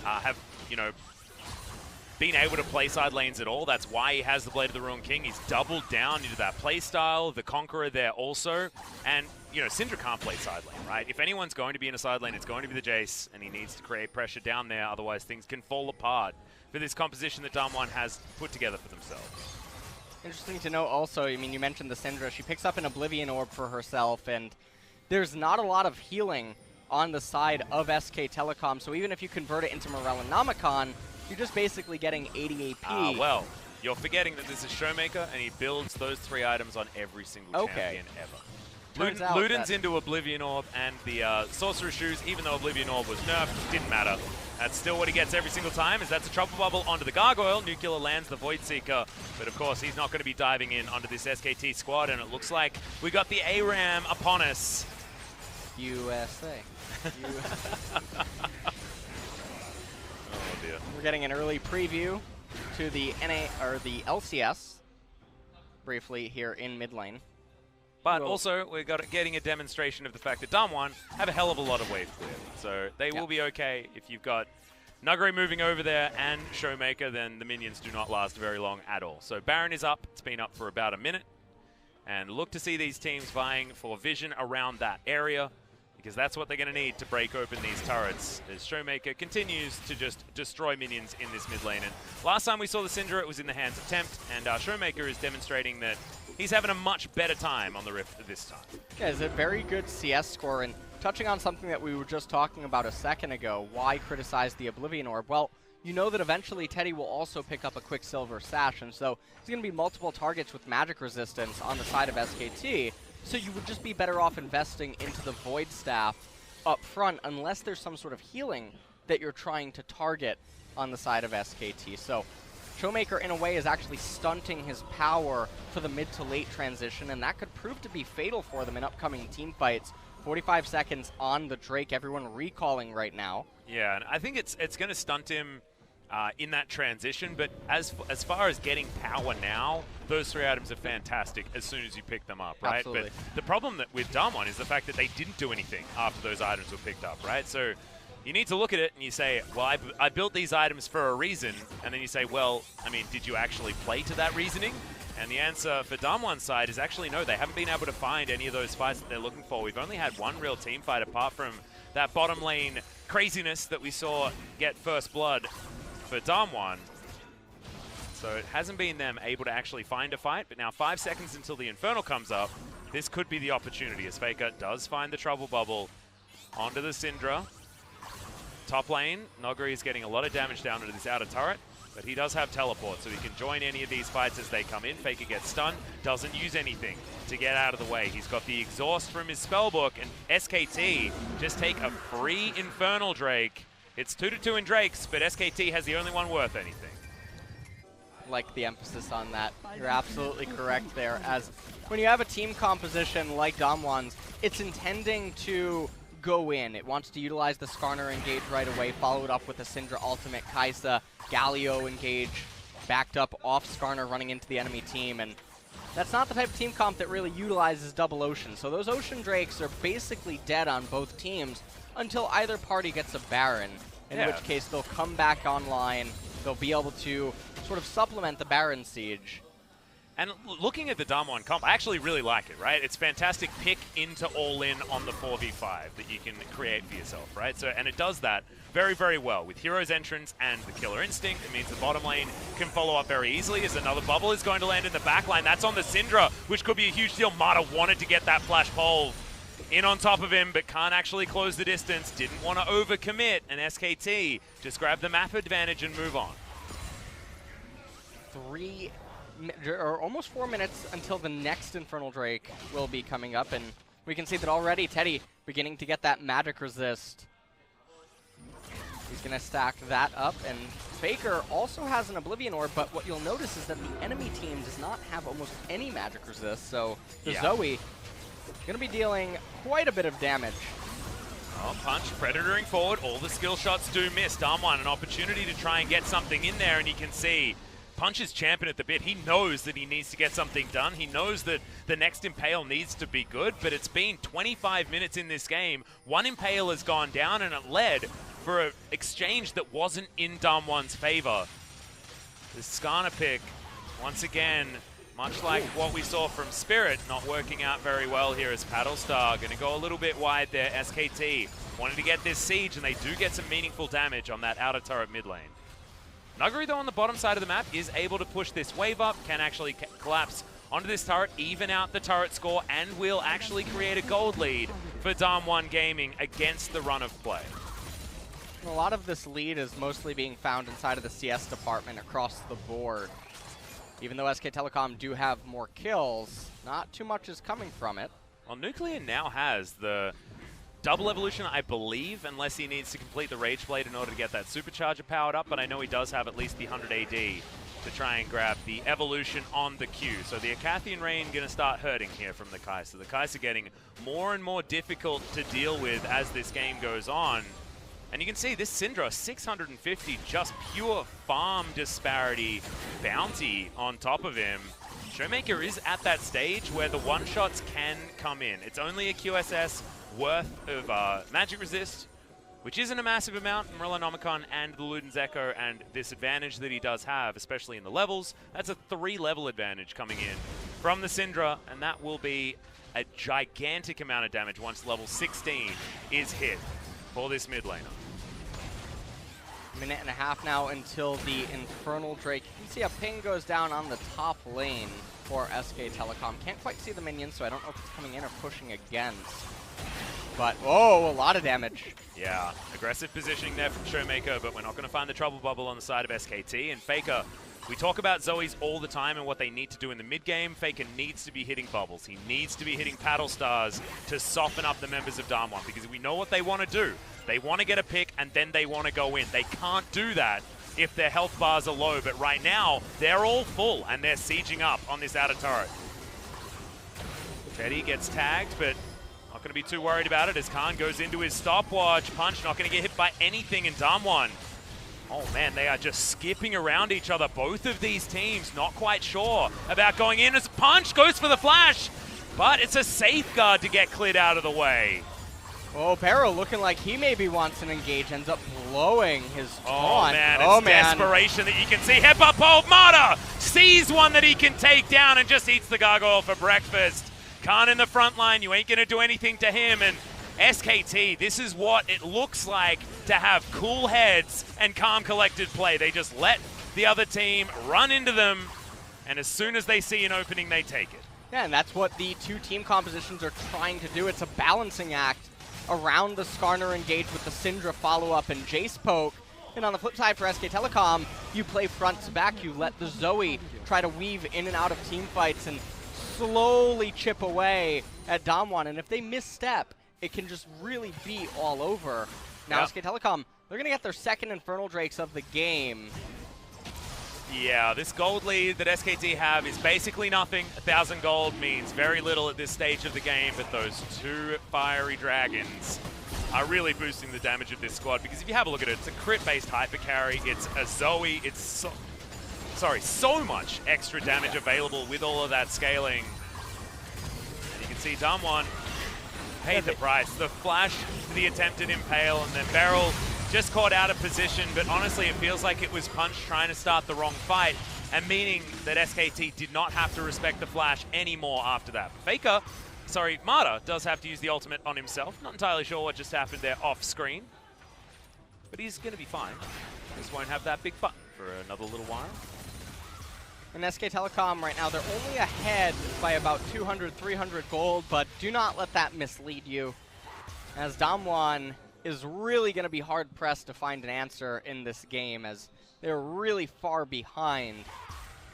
have, you know, been able to play side lanes at all. That's why he has the Blade of the Ruin King. He's doubled down into that play style, the Conqueror there also. And, you know, Syndra can't play side lane, right? If anyone's going to be in a side lane, it's going to be the Jayce, and he needs to create pressure down there, otherwise things can fall apart for this composition that DAMWON has put together for themselves. Interesting to know also, I mean, you mentioned the Syndra. She picks up an Oblivion Orb for herself, and there's not a lot of healing on the side of SK Telecom, so even if you convert it into Morellonomicon, you're just basically getting 80 AP. Well, you're forgetting that this is ShowMaker, and he builds those 3 items on every single champion ever. Luden's into Oblivion Orb and the Sorcerer's Shoes, even though Oblivion Orb was nerfed, didn't matter. That's still what he gets every single time, as that's a Trouble Bubble onto the Gargoyle. Nuclear lands the Void Seeker, but of course he's not going to be diving in onto this SKT squad, and it looks like we got the ARAM upon us. USA. Oh dear. We're getting an early preview to the the LCS briefly here in mid lane. But also, we're getting a demonstration of the fact that DAMWON have a hell of a lot of wave clear. So they will be okay if you've got Nuguri moving over there and ShowMaker, then the minions do not last very long at all. So Baron is up. It's been up for about a minute. And look to see these teams vying for vision around that area. because that's what they're going to need to break open these turrets as ShowMaker continues to just destroy minions in this mid lane. And last time we saw the Syndra, it was in the hands of Tempt, and ShowMaker is demonstrating that he's having a much better time on the Rift this time. Yeah, it's a very good CS score, and touching on something that we were just talking about a second ago, why criticize the Oblivion Orb? Well, you know that eventually Teddy will also pick up a Quicksilver Sash, and so there's going to be multiple targets with magic resistance on the side of SKT, so you would just be better off investing into the Void Staff up front unless there's some sort of healing that you're trying to target on the side of SKT. So ShowMaker, in a way, is actually stunting his power for the mid to late transition, and that could prove to be fatal for them in upcoming team fights. 45 seconds on the Drake, everyone recalling right now. Yeah, and I think it's going to stunt him in that transition, but as far as getting power now, those 3 items are fantastic as soon as you pick them up, right? Absolutely. But the problem that with DAMWON is the fact that they didn't do anything after those items were picked up, right? So you need to look at it and you say, well, I built these items for a reason, and then you say, well, I mean, did you actually play to that reasoning? And the answer for DAMWON's side is actually no, they haven't been able to find any of those fights that they're looking for. We've only had one real team fight apart from that bottom lane craziness that we saw get first blood for DAMWON. So it hasn't been them able to actually find a fight, but now 5 seconds until the Infernal comes up, this could be the opportunity as FLICKR does find the Trouble Bubble onto the Syndra. Top lane, Nuguri is getting a lot of damage down into this outer turret, but he does have teleport, so he can join any of these fights as they come in. FLICKR gets stunned, doesn't use anything to get out of the way. He's got the exhaust from his spellbook, and SKT just take a free Infernal Drake. It's 2-2 in Drakes, but SKT has the only one worth anything. Like the emphasis on that. You're absolutely correct there, as when you have a team composition like DAMWON's, it's intending to go in. It wants to utilize the Skarner engage right away, follow it up with the Syndra ultimate, Kaisa, Galio engage, backed up off Skarner running into the enemy team, and that's not the type of team comp that really utilizes double Ocean. So those Ocean Drakes are basically dead on both teams until either party gets a Baron, in which case they'll come back online, they'll be able to sort of supplement the Baron siege. And looking at the DAMWON comp, I actually really like it, right? It's fantastic pick into all-in on the 4v5 that you can create for yourself, right? So, and it does that very, very well. With Hero's Entrance and the Killer Instinct, it means the bottom lane can follow up very easily as another bubble is going to land in the back line. That's on the Syndra, which could be a huge deal. Mata wanted to get that flash pole in on top of him, but can't actually close the distance. Didn't want to overcommit, and SKT just grab the map advantage and move on. Almost 4 minutes until the next Infernal Drake will be coming up, and we can see that already Teddy beginning to get that magic resist. He's going to stack that up, and FLICKR also has an Oblivion Orb, but what you'll notice is that the enemy team does not have almost any magic resist, so the Zoe going to be dealing quite a bit of damage. Oh, Punch predatoring forward, all the skill shots do miss. DAMWON an opportunity to try and get something in there, and you can see Punch is champing at the bit. He knows that he needs to get something done. He knows that the next Impale needs to be good, but it's been 25 minutes in this game. One Impale has gone down, and it led for an exchange that wasn't in DAMWON's favor. The Skarner pick, once again, much like what we saw from Spirit, not working out very well here as Paddlestar. Going to go a little bit wide there. SKT wanted to get this siege, and they do get some meaningful damage on that outer turret mid lane. Nuguri, though, on the bottom side of the map, is able to push this wave up, can actually collapse onto this turret, even out the turret score, and will actually create a gold lead for DAMWON Gaming against the run of play. A lot of this lead is mostly being found inside of the CS department across the board. Even though SK Telecom do have more kills, not too much is coming from it. Well, Nuclear now has the double evolution, I believe, unless he needs to complete the Rage Blade in order to get that supercharger powered up, but I know he does have at least the 100 AD to try and grab the evolution on the Q. So the Acathian Rain going to start hurting here from the Kaisa. The Kaisa getting more and more difficult to deal with as this game goes on. And you can see this Syndra, 650, just pure farm disparity bounty on top of him. ShowMaker is at that stage where the one-shots can come in. It's only a QSS worth of magic resist, which isn't a massive amount from Relinomicon and the Luden's Echo, and this advantage that he does have, especially in the levels, that's a 3-level advantage coming in from the Syndra, and that will be a gigantic amount of damage once level 16 is hit for this mid laner. Minute and a half now until the Infernal Drake. You can see a ping goes down on the top lane for SK Telecom. Can't quite see the minions, so I don't know if it's coming in or pushing against. But, oh, a lot of damage. Yeah, aggressive positioning there from ShowMaker, but we're not going to find the trouble bubble on the side of SKT. And FLICKR, we talk about Zoes all the time and what they need to do in the mid game. FLICKR needs to be hitting bubbles. He needs to be hitting paddle stars to soften up the members of DAMWON, because we know what they want to do. They want to get a pick and then they want to go in. They can't do that if their health bars are low, but right now they're all full and they're sieging up on this outer turret. Teddy gets tagged, but not going to be too worried about it as Khan goes into his stopwatch. Punch not going to get hit by anything in DAMWON. Oh man, they are just skipping around each other. Both of these teams not quite sure about going in as Punch goes for the flash, but it's a safeguard to get Clid out of the way. Oh, BeryL looking like he maybe wants an engage, ends up blowing his taunt. Oh man, it's desperation that you can see. Headbutt pole, Mata sees one that he can take down and just eats the gargoyle for breakfast. Khan in the front line, you ain't gonna do anything to him. And SKT, this is what it looks like to have cool heads and calm, collected play. They just let the other team run into them, and as soon as they see an opening, they take it. Yeah, and that's what the two team compositions are trying to do. It's a balancing act around the Skarner engage with the Syndra follow-up and Jayce poke. And on the flip side for SK Telecom, you play front to back. You let the Zoe try to weave in and out of team fights and slowly chip away at DAMWON. And if they misstep, it can just really be all over. Now SK Telecom, they're going to get their second Infernal Drakes of the game. Yeah, this gold lead that SKT have is basically nothing. 1,000 gold means very little at this stage of the game, but those two fiery dragons are really boosting the damage of this squad, because if you have a look at it, it's a crit-based hyper carry, it's a Zoe, it's so much extra damage available with all of that scaling. And you can see DAMWON paid the price. The flash to the attempted impale, and then BeryL just caught out of position, but honestly it feels like it was Punch trying to start the wrong fight, and meaning that SKT did not have to respect the flash anymore after that. Mata does have to use the ultimate on himself. Not entirely sure what just happened there off screen, but he's going to be fine. Just won't have that big button for another little while. And SK Telecom right now, they're only ahead by about 200, 300 gold, but do not let that mislead you, as DAMWON is really going to be hard-pressed to find an answer in this game, as they're really far behind,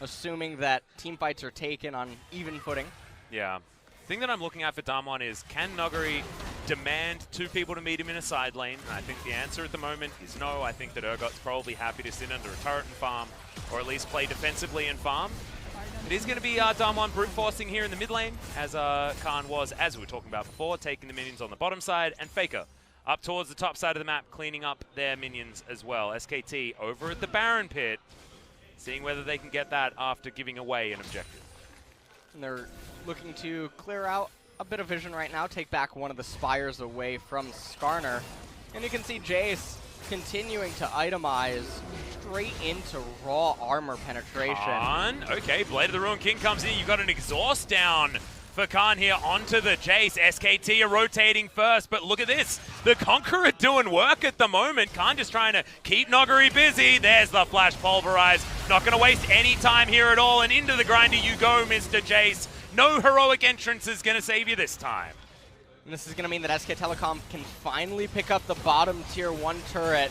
assuming that team fights are taken on even footing. Yeah. The thing that I'm looking at for DAMWON is, can Nuguri demand two people to meet him in a side lane? And I think the answer at the moment is no. I think that Urgot's probably happy to sit under a turret and farm, or at least play defensively and farm. It is going to be DAMWON brute forcing here in the mid lane, as Khan was, as we were talking about before, taking the minions on the bottom side, and FLICKR up towards the top side of the map, cleaning up their minions as well. SKT over at the Baron pit, seeing whether they can get that after giving away an objective. And they're looking to clear out a bit of vision right now, take back one of the spires away from Skarner. And you can see Jayce continuing to itemize straight into raw armor penetration. Khan, okay, Blade of the Ruined King comes in. You've got an exhaust down for Khan here onto the Jayce. SKT are rotating first, but look at this. The Conqueror doing work at the moment. Khan just trying to keep Nuguri busy. There's the flash pulverize. Not going to waste any time here at all, and into the grinder you go, Mr. Jayce. No heroic entrance is going to save you this time. And this is going to mean that SK Telecom can finally pick up the bottom tier 1 turret.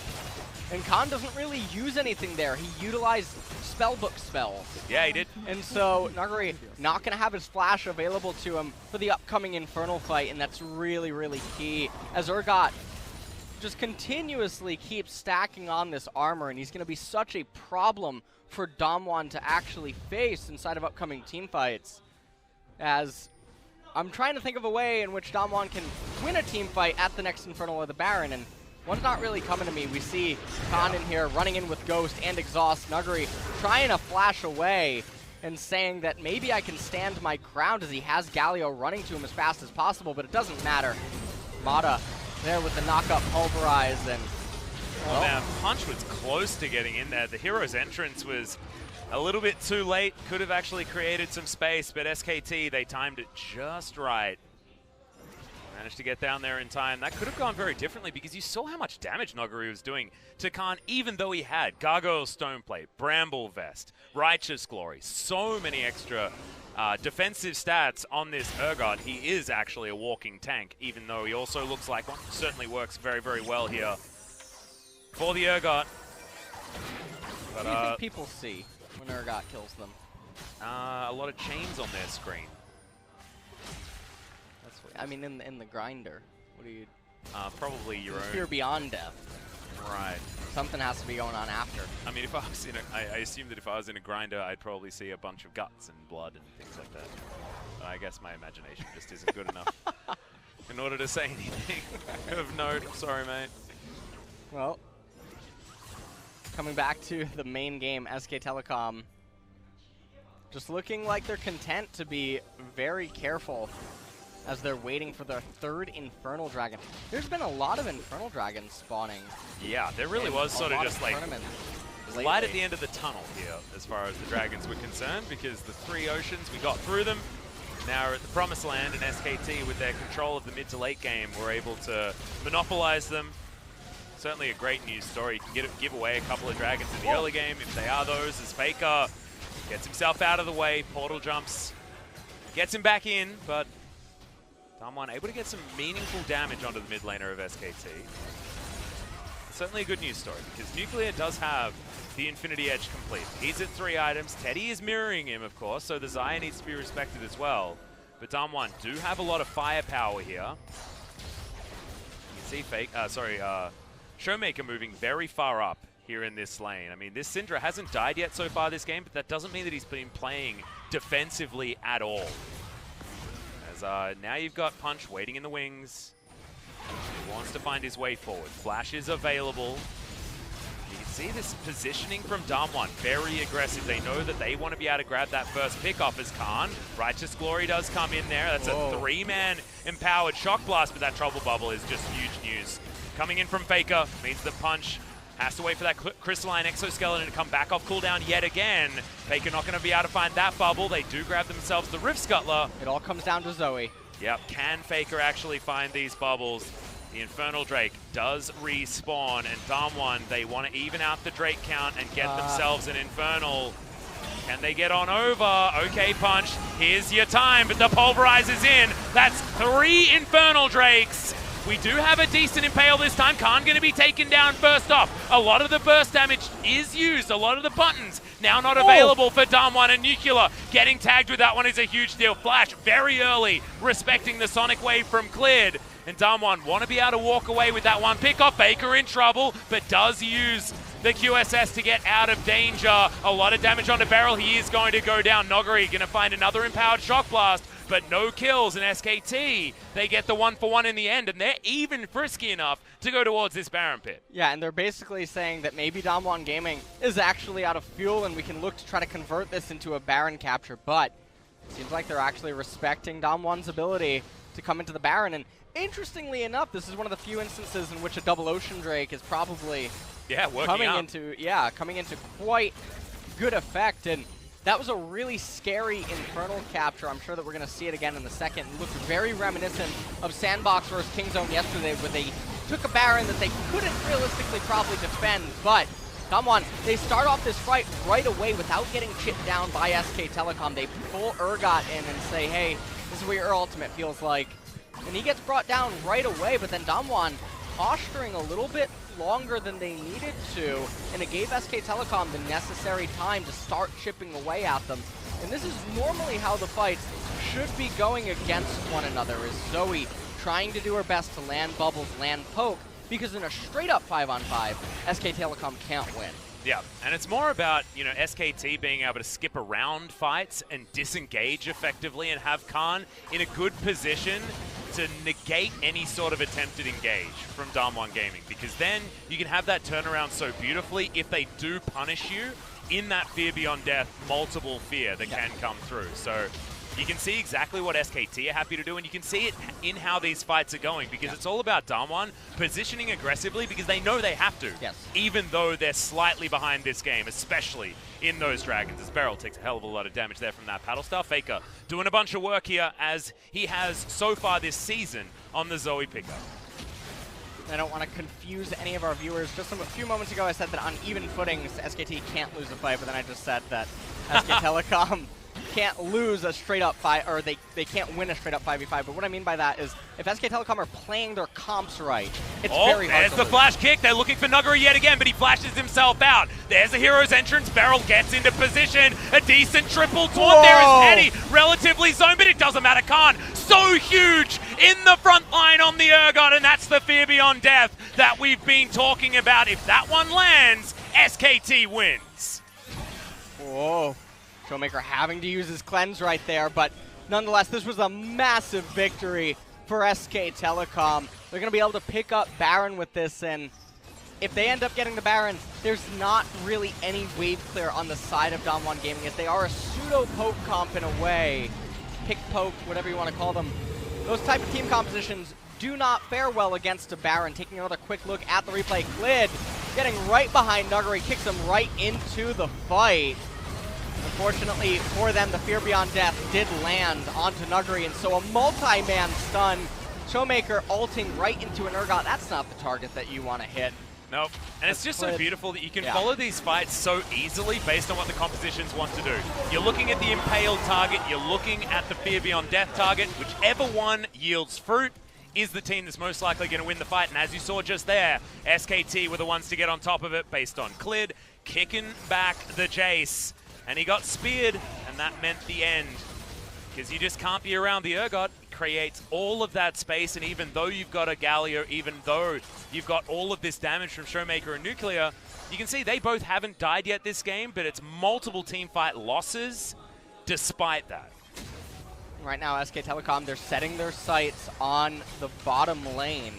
And Khan doesn't really use anything there. He utilized spellbook spells. Yeah, he did. And so Nuguri not going to have his flash available to him for the upcoming Infernal fight, and that's really, really key. As Urgot just continuously keeps stacking on this armor, and he's going to be such a problem for DAMWON to actually face inside of upcoming team fights. As I'm trying to think of a way in which DAMWON can win a team fight at the next Infernal or the Baron, and one's not really coming to me. We see Khan in here running in with Ghost and Exhaust. Nuguri trying to flash away and saying that maybe I can stand my ground, as he has Galio running to him as fast as possible, but it doesn't matter. Mata there with the knock-up pulverize, and oh man, Punch was close to getting in there. The hero's entrance was A little bit too late, could have actually created some space, but SKT, they timed it just right. Managed to get down there in time. That could have gone very differently because you saw how much damage Nuguri was doing to Khan, even though he had Gargoyle Stoneplate, Bramble Vest, Righteous Glory, so many extra defensive stats on this Urgot. He is actually a walking tank, even though he also looks like one. Certainly works very, very well here for the Urgot. But, what do you think people see when Urgot kills them? A lot of chains on their screen. That's what, I mean, in the grinder. What do you? Probably your own. Fear beyond death. Right. Something has to be going on after. I mean, if I was in I assume that if I was in a grinder, I'd probably see a bunch of guts and blood and things like that. I guess my imagination just isn't good enough in order to say anything of note. Sorry, mate. Well, coming back to the main game, SK Telecom just looking like they're content to be very careful as they're waiting for their third Infernal Dragon. There's been a lot of Infernal Dragons spawning. Yeah, there really was sort of just like light at the end of the tunnel here as far as the Dragons were concerned, because the 3 oceans, we got through them. Now we're at the Promised Land, and SKT, with their control of the mid to late game, were able to monopolize them. Certainly a great news story. You can give away a couple of Dragons in the early game if they are those, as FLICKR gets himself out of the way, portal jumps, gets him back in, but DAMWON able to get some meaningful damage onto the mid laner of SKT. Certainly a good news story, because Nuclear does have the Infinity Edge complete. He's at 3 items. Teddy is mirroring him, of course, so the Xayah needs to be respected as well. But DAMWON do have a lot of firepower here. You can see ShowMaker moving very far up here in this lane. I mean, this Syndra hasn't died yet so far this game, but that doesn't mean that he's been playing defensively at all. As now you've got Punch waiting in the wings. He wants to find his way forward. Flash is available. You can see this positioning from DAMWON, very aggressive. They know that they want to be able to grab that first pick off as Khan. Righteous Glory does come in there. That's a 3-man empowered Shock Blast, but that Trouble Bubble is just huge news. Coming in from FLICKR means that Punch has to wait for that Crystalline Exoskeleton to come back off cooldown yet again. FLICKR not going to be able to find that bubble. They do grab themselves the Rift Scuttler. It all comes down to Zoe. Yep, can FLICKR actually find these bubbles? The Infernal Drake does respawn, and DAMWON, they want to even out the Drake count and get themselves an Infernal. Can they get on over? Okay, Punch, here's your time, but the Pulverize is in. That's 3 Infernal Drakes. We do have a decent Impale this time. Khan going to be taken down first off. A lot of the burst damage is used. A lot of the buttons now not available for DAMWON, and Nuclear getting tagged with that one is a huge deal. Flash very early, respecting the Sonic Wave from Clid. And DAMWON want to be able to walk away with that one pick off. FLICKR in trouble, but does use the QSS to get out of danger. A lot of damage onto BeryL. He is going to go down. Nuguri going to find another empowered Shock Blast, but no kills in SKT. They get the 1-for-1 in the end, and they're even frisky enough to go towards this Baron pit. Yeah, and they're basically saying that maybe DAMWON Gaming is actually out of fuel, and we can look to try to convert this into a Baron capture, but it seems like they're actually respecting DAMWON's ability to come into the Baron. And interestingly enough, this is one of the few instances in which a double Ocean Drake is probably coming into quite good effect. And that was a really scary Infernal capture. I'm sure that we're going to see it again in a second. It looked very reminiscent of Sandbox versus Kingzone yesterday, where they took a Baron that they couldn't realistically probably defend. But DAMWON, they start off this fight right away without getting chipped down by SK Telecom. They pull Urgot in and say, hey, this is what your ultimate feels like. And he gets brought down right away, but then DAMWON posturing a little bit longer than they needed to, and it gave SK Telecom the necessary time to start chipping away at them. And this is normally how the fights should be going against one another, is Zoe trying to do her best to land bubbles, land poke, because in a straight-up 5-on-5, SK Telecom can't win. Yeah, and it's more about, you know, SKT being able to skip around fights and disengage effectively and have Khan in a good position to negate any sort of attempted engage from DAMWON Gaming, because then you can have that turnaround so beautifully if they do punish you in that Fear Beyond Death multiple fear that can come through. So You can see exactly what SKT are happy to do, and you can see it in how these fights are going, because it's all about DAMWON positioning aggressively because they know they have to, even though they're slightly behind this game, especially in those dragons, as BeryL takes a hell of a lot of damage there from that paddle star. FLICKR doing a bunch of work here, as he has so far this season on the Zoe pickup. I don't want to confuse any of our viewers. Just a few moments ago I said that on even footings, SKT can't lose a fight, but then I just said that SK Telecom can't lose a straight-up fight, or they can't win a straight-up 5v5. But what I mean by that is, if SK Telecom are playing their comps right, it's very hard there's to the lose. flash kick. They're looking for Nuguri yet again, but he flashes himself out. There's a hero's entrance. BeryL gets into position. A decent triple taunt there is Penny. Relatively zoned, but it doesn't matter. Khan, so huge in the front line on the Urgot, and that's the fear beyond death that we've been talking about. If that one lands, SKT wins. Whoa. ShowMaker having to use his cleanse right there, but nonetheless, this was a massive victory for SK Telecom. They're going to be able to pick up Baron with this, and if they end up getting the Baron, there's not really any wave clear on the side of DAMWON Gaming, as they are a pseudo-poke comp in a way. Pick poke, whatever you want to call them. Those type of team compositions do not fare well against a Baron. Taking another quick look at the replay, Clid getting right behind Nuguri, kicks him right into the fight. Unfortunately for them, the Fear Beyond Death did land onto Nuguri, and so a multi-man stun. ShowMaker ulting right into an Urgot. That's not the target that you want to hit. Nope. And it's just so beautiful that you can follow these fights so easily based on what the compositions want to do. You're looking at the Impaled target, you're looking at the Fear Beyond Death target. Whichever one yields fruit is the team that's most likely going to win the fight. And as you saw just there, SKT were the ones to get on top of it based on Clid kicking back the Jayce. And he got speared, and that meant the end. Because you just can't be around the Urgot. It creates all of that space, and even though you've got a Galio, even though you've got all of this damage from ShowMaker and Nuclear, you can see they both haven't died yet this game, but it's multiple team fight losses despite that. Right now, SK Telecom, they're setting their sights on the bottom lane,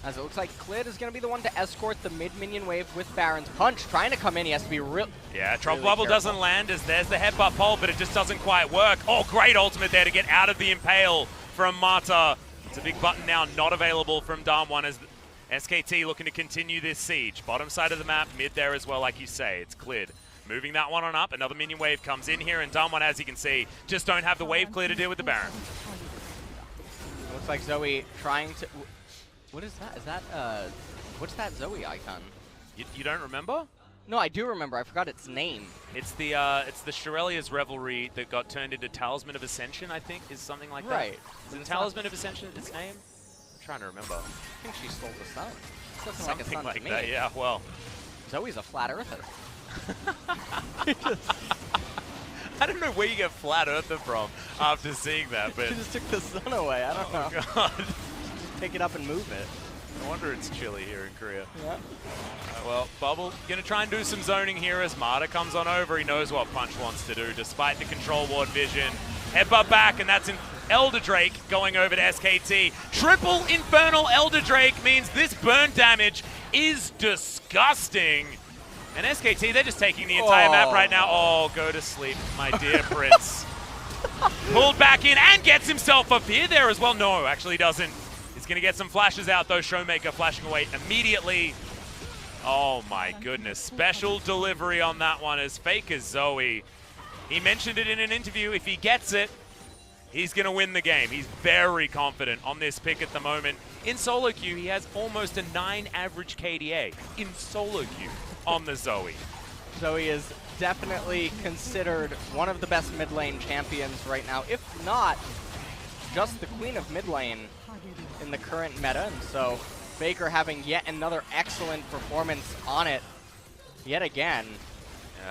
as it looks like Clid is going to be the one to escort the mid-minion wave with Baron's punch. Trying to come in, he has to be real. Yeah, Trop Bubble doesn't land, as there's the headbutt pole, but it just doesn't quite work. Oh, great ultimate there to get out of the Impale from Mata. It's a big button now not available from DAMWON, as SKT looking to continue this siege. Bottom side of the map, mid there as well, like you say. It's Clid moving that one on up. Another minion wave comes in here, and DAMWON, as you can see, just don't have the wave clear to deal with the Baron. It looks like Zoe trying to... What is that? Is that, what's that Zoe icon? You don't remember? No, I do remember. I forgot its name. It's the Shirelia's Revelry that got turned into Talisman of Ascension, I think, is something like that. Right. Is it Talisman of Ascension its name? I'm trying to remember. I think she stole the sun. Something like to that, me. yeah, well. Zoe's a flat earther. I don't know where you get flat earther from after seeing that, but... She just took the sun away. I don't know. Oh, God. Pick it up and move it. No wonder it's chilly here in Korea. Yeah. Well, Bubble going to try and do some zoning here as Mata comes on over. He knows what Punch wants to do, despite the control ward vision. Headbutt back, and that's an Elder Drake going over to SKT. Triple Infernal Elder Drake means this burn damage is disgusting. And SKT, they're just taking the entire map right now. Oh, go to sleep, my dear Prince. Pulled back in and gets himself a fear there as well. No, actually doesn't. He's going to get some flashes out, though. ShowMaker flashing away immediately. Oh, my goodness. Special delivery on that one as FLICKR Zoe. He mentioned it in an interview. If he gets it, he's going to win the game. He's very confident on this pick at the moment. In solo queue, he has almost a 9 average KDA in solo queue on the Zoe. Zoe is definitely considered one of the best mid lane champions right now, if not just the queen of mid lane in the current meta. And so FLICKR having yet another excellent performance on it yet again.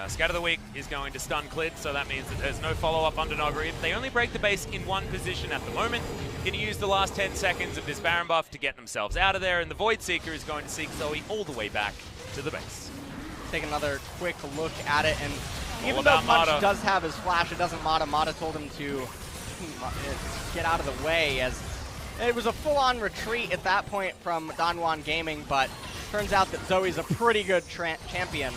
Scat of the Week is going to stun Clid, so that means that there's no follow-up under Nuguri. They only break the base in one position at the moment. Going to use the last 10 seconds of this Baron buff to get themselves out of there, and the Void Seeker is going to seek Zoe all the way back to the base. Take another quick look at it, and even though Punch does have his flash, it doesn't Mata. Mata told him to get out of the way, as it was a full-on retreat at that point from DAMWON Gaming, but turns out that Zoe's a pretty good champion.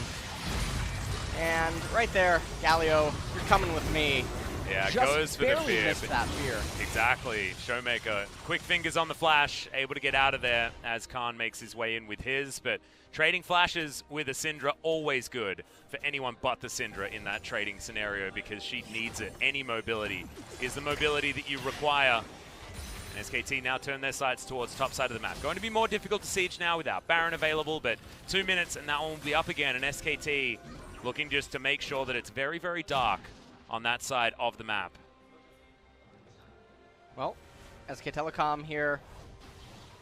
And right there, Galio, you're coming with me. Yeah, just goes for the barely fear. missed that fear. Exactly. ShowMaker, quick fingers on the flash, able to get out of there as Khan makes his way in with his. But trading flashes with a Syndra, always good for anyone but the Syndra in that trading scenario because she needs it. Any mobility is the mobility that you require. And SKT now turn their sights towards top side of the map. Going to be more difficult to siege now without Baron available, but 2 minutes and that one will be up again. And SKT looking just to make sure that it's very, very dark on that side of the map. Well, SK Telecom here.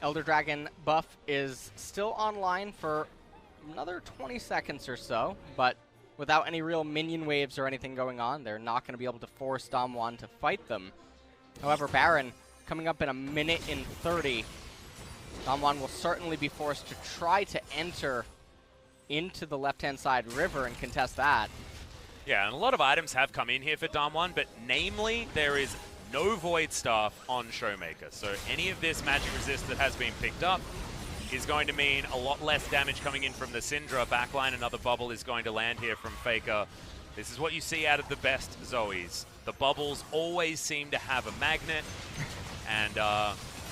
Elder Dragon buff is still online for another 20 seconds or so, but without any real minion waves or anything going on, they're not going to be able to force DAMWON to fight them. However, Baron coming up in 1 minute and 30. DAMWON will certainly be forced to try to enter into the left-hand side river and contest that. Yeah, and a lot of items have come in here for DAMWON, but namely, there is no Void Staff on ShowMaker. So any of this magic resist that has been picked up is going to mean a lot less damage coming in from the Syndra backline. Another bubble is going to land here from FLICKR. This is what you see out of the best Zoes. The bubbles always seem to have a magnet, and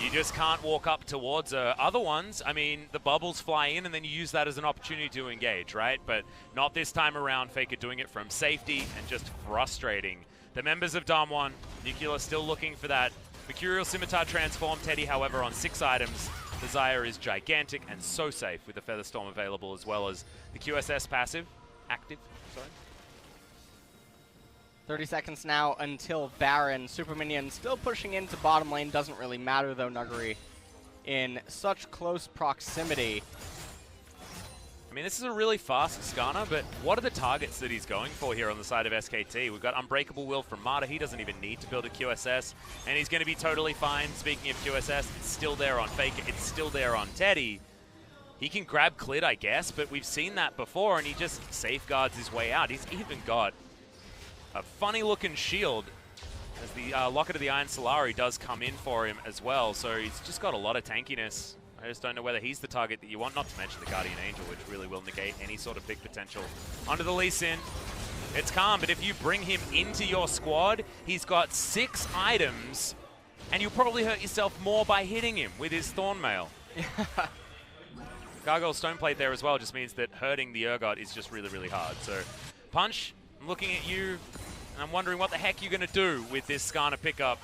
you just can't walk up towards other ones. I mean, the bubbles fly in and then you use that as an opportunity to engage, right? But not this time around. FLICKR doing it from safety and just frustrating the members of DAMWON. Nuclear still looking for that Mercurial Scimitar transform. Teddy, however, on 6 items. The Xayah is gigantic and so safe with the Featherstorm available, as well as the QSS passive. Active, sorry. 30 seconds now until Baron. Super Minion still pushing into bottom lane. Doesn't really matter though, Nuguri in such close proximity. I mean, this is a really fast Skarner, but what are the targets that he's going for here on the side of SKT? We've got Unbreakable Will from Marta. He doesn't even need to build a QSS, and he's going to be totally fine. Speaking of QSS, it's still there on FLICKR. It's still there on Teddy. He can grab Clid, I guess, but we've seen that before, and he just safeguards his way out. He's even got a funny-looking shield as the Locket of the Iron Solari does come in for him as well, so he's just got a lot of tankiness. I just don't know whether he's the target that you want, not to mention the Guardian Angel, which really will negate any sort of big potential. Onto the Lee Sin. It's calm, but if you bring him into your squad, he's got 6 items, and you'll probably hurt yourself more by hitting him with his Thornmail. Gargoyle Stoneplate there as well just means that hurting the Urgot is just really, really hard. So, Punch, I'm looking at you, and I'm wondering what the heck you're going to do with this Skarner pickup.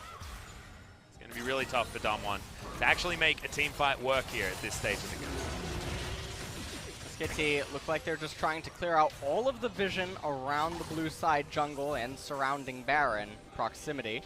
It's going to be really tough for DAMWON to actually make a team fight work here at this stage of the game. SKT look like they're just trying to clear out all of the vision around the blue side jungle and surrounding Baron proximity.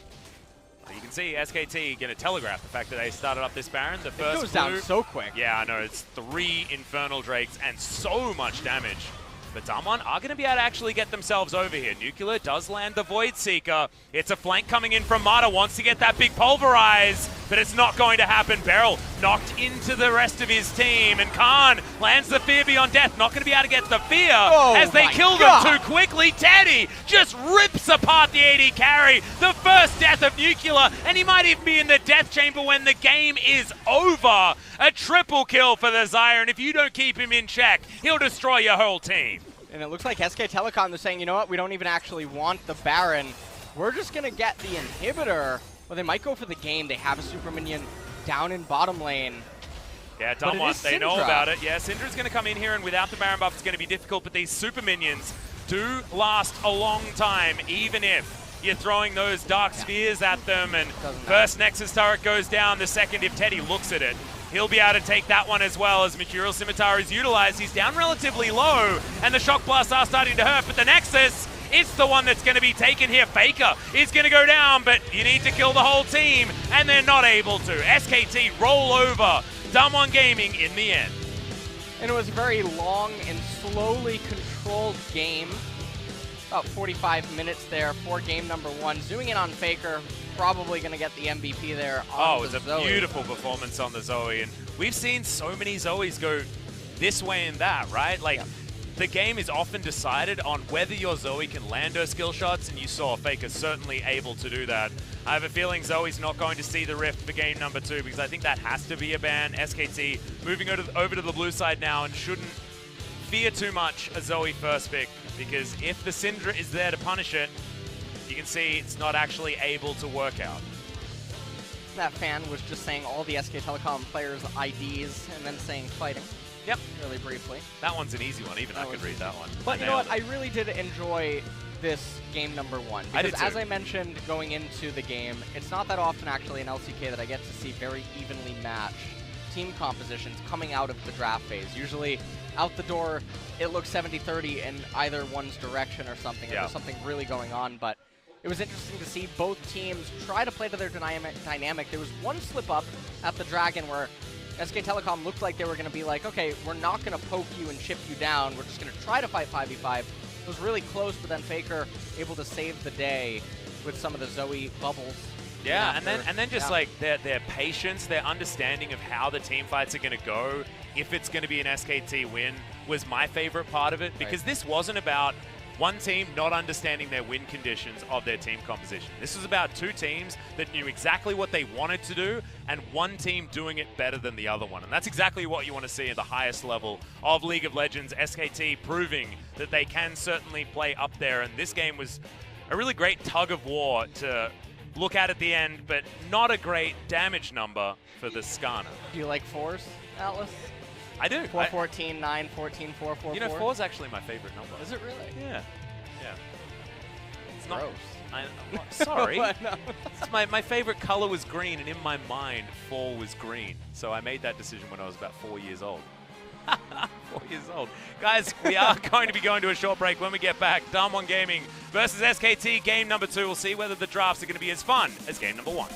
You can see SKT going to telegraph the fact that they started up this Baron. The first it goes down so quick. Yeah, I know. It's 3 Infernal Drakes and so much damage. But DAMWON are going to be able to actually get themselves over here. Nuclear does land the Void Seeker. It's a flank coming in from Marta. Wants to get that big Pulverize, but it's not going to happen. BeryL knocked into the rest of his team, and Khan lands the Fear Beyond Death. Not going to be able to get the Fear as they kill them too quickly. Teddy just rips apart the AD carry. The first death of Nuclear, and he might even be in the death chamber when the game is over. A triple kill for the Xayah, and if you don't keep him in check, he'll destroy your whole team. And it looks like SK Telecom is saying, you know what, we don't even actually want the Baron. We're just going to get the inhibitor. Well, they might go for the game. They have a Super Minion down in bottom lane. Yeah, DAMWON, they know about it. Yeah, Syndra's going to come in here, and without the Baron buff, it's going to be difficult, but these Super Minions do last a long time, even if you're throwing those Dark Spheres at them, and first Nexus turret goes down, the second if Teddy looks at it. He'll be able to take that one as well as Mercurial Scimitar is utilized. He's down relatively low, and the Shock Blasts are starting to hurt, but the Nexus, it's the one that's going to be taken here. FLICKR is going to go down, but you need to kill the whole team, and they're not able to. SKT roll over DWG Gaming in the end. And it was a very long and slowly controlled game. About 45 minutes there for game number 1. Zooming in on FLICKR, probably going to get the MVP there on it was a beautiful performance on the Zoe, and we've seen so many Zoes go this way and that, right? Like, the game is often decided on whether your Zoe can land her skill shots, and you saw FLICKR certainly able to do that. I have a feeling Zoe's not going to see the Rift for game number 2, because I think that has to be a ban. SKT moving over to the blue side now, and shouldn't fear too much a Zoe first pick, because if the Syndra is there to punish it, you can see it's not actually able to work out. That fan was just saying all the SK Telecom players' IDs and then saying fighting. Yep. Really briefly. That one's an easy one. Even I could read that one. But you know what? I really did enjoy this game number 1. Because as I mentioned going into the game, it's not that often actually in LCK that I get to see very evenly matched team compositions coming out of the draft phase. Usually out the door, it looks 70-30 in either one's direction or something. There's something really going on, but it was interesting to see both teams try to play to their dynamic. There was one slip up at the Dragon where SK Telecom looked like they were going to be like, okay, we're not going to poke you and chip you down. We're just going to try to fight 5v5. It was really close, but then FLICKR able to save the day with some of the Zoe bubbles. Yeah, and then just like their patience, their understanding of how the team fights are going to go, if it's going to be an SKT win, was my favorite part of it. Because this wasn't about one team not understanding their win conditions of their team composition. This was about two teams that knew exactly what they wanted to do, and one team doing it better than the other one. And that's exactly what you want to see at the highest level of League of Legends. SKT proving that they can certainly play up there, and this game was a really great tug of war to look at the end, but not a great damage number for the Skarner. Do you like 4s, Atlas? I do. 4-14, 9-14, 4-4-4. You know, 4 is actually my favorite number. Is it really? Yeah. Yeah. It's gross. Sorry. No. My favorite color was green, and in my mind, 4 was green. So I made that decision when I was about 4 years old. 4 years old. Guys, we are going to be going to a short break. When we get back, DAMWON Gaming versus SKT game number 2. We'll see whether the drafts are going to be as fun as game number 1.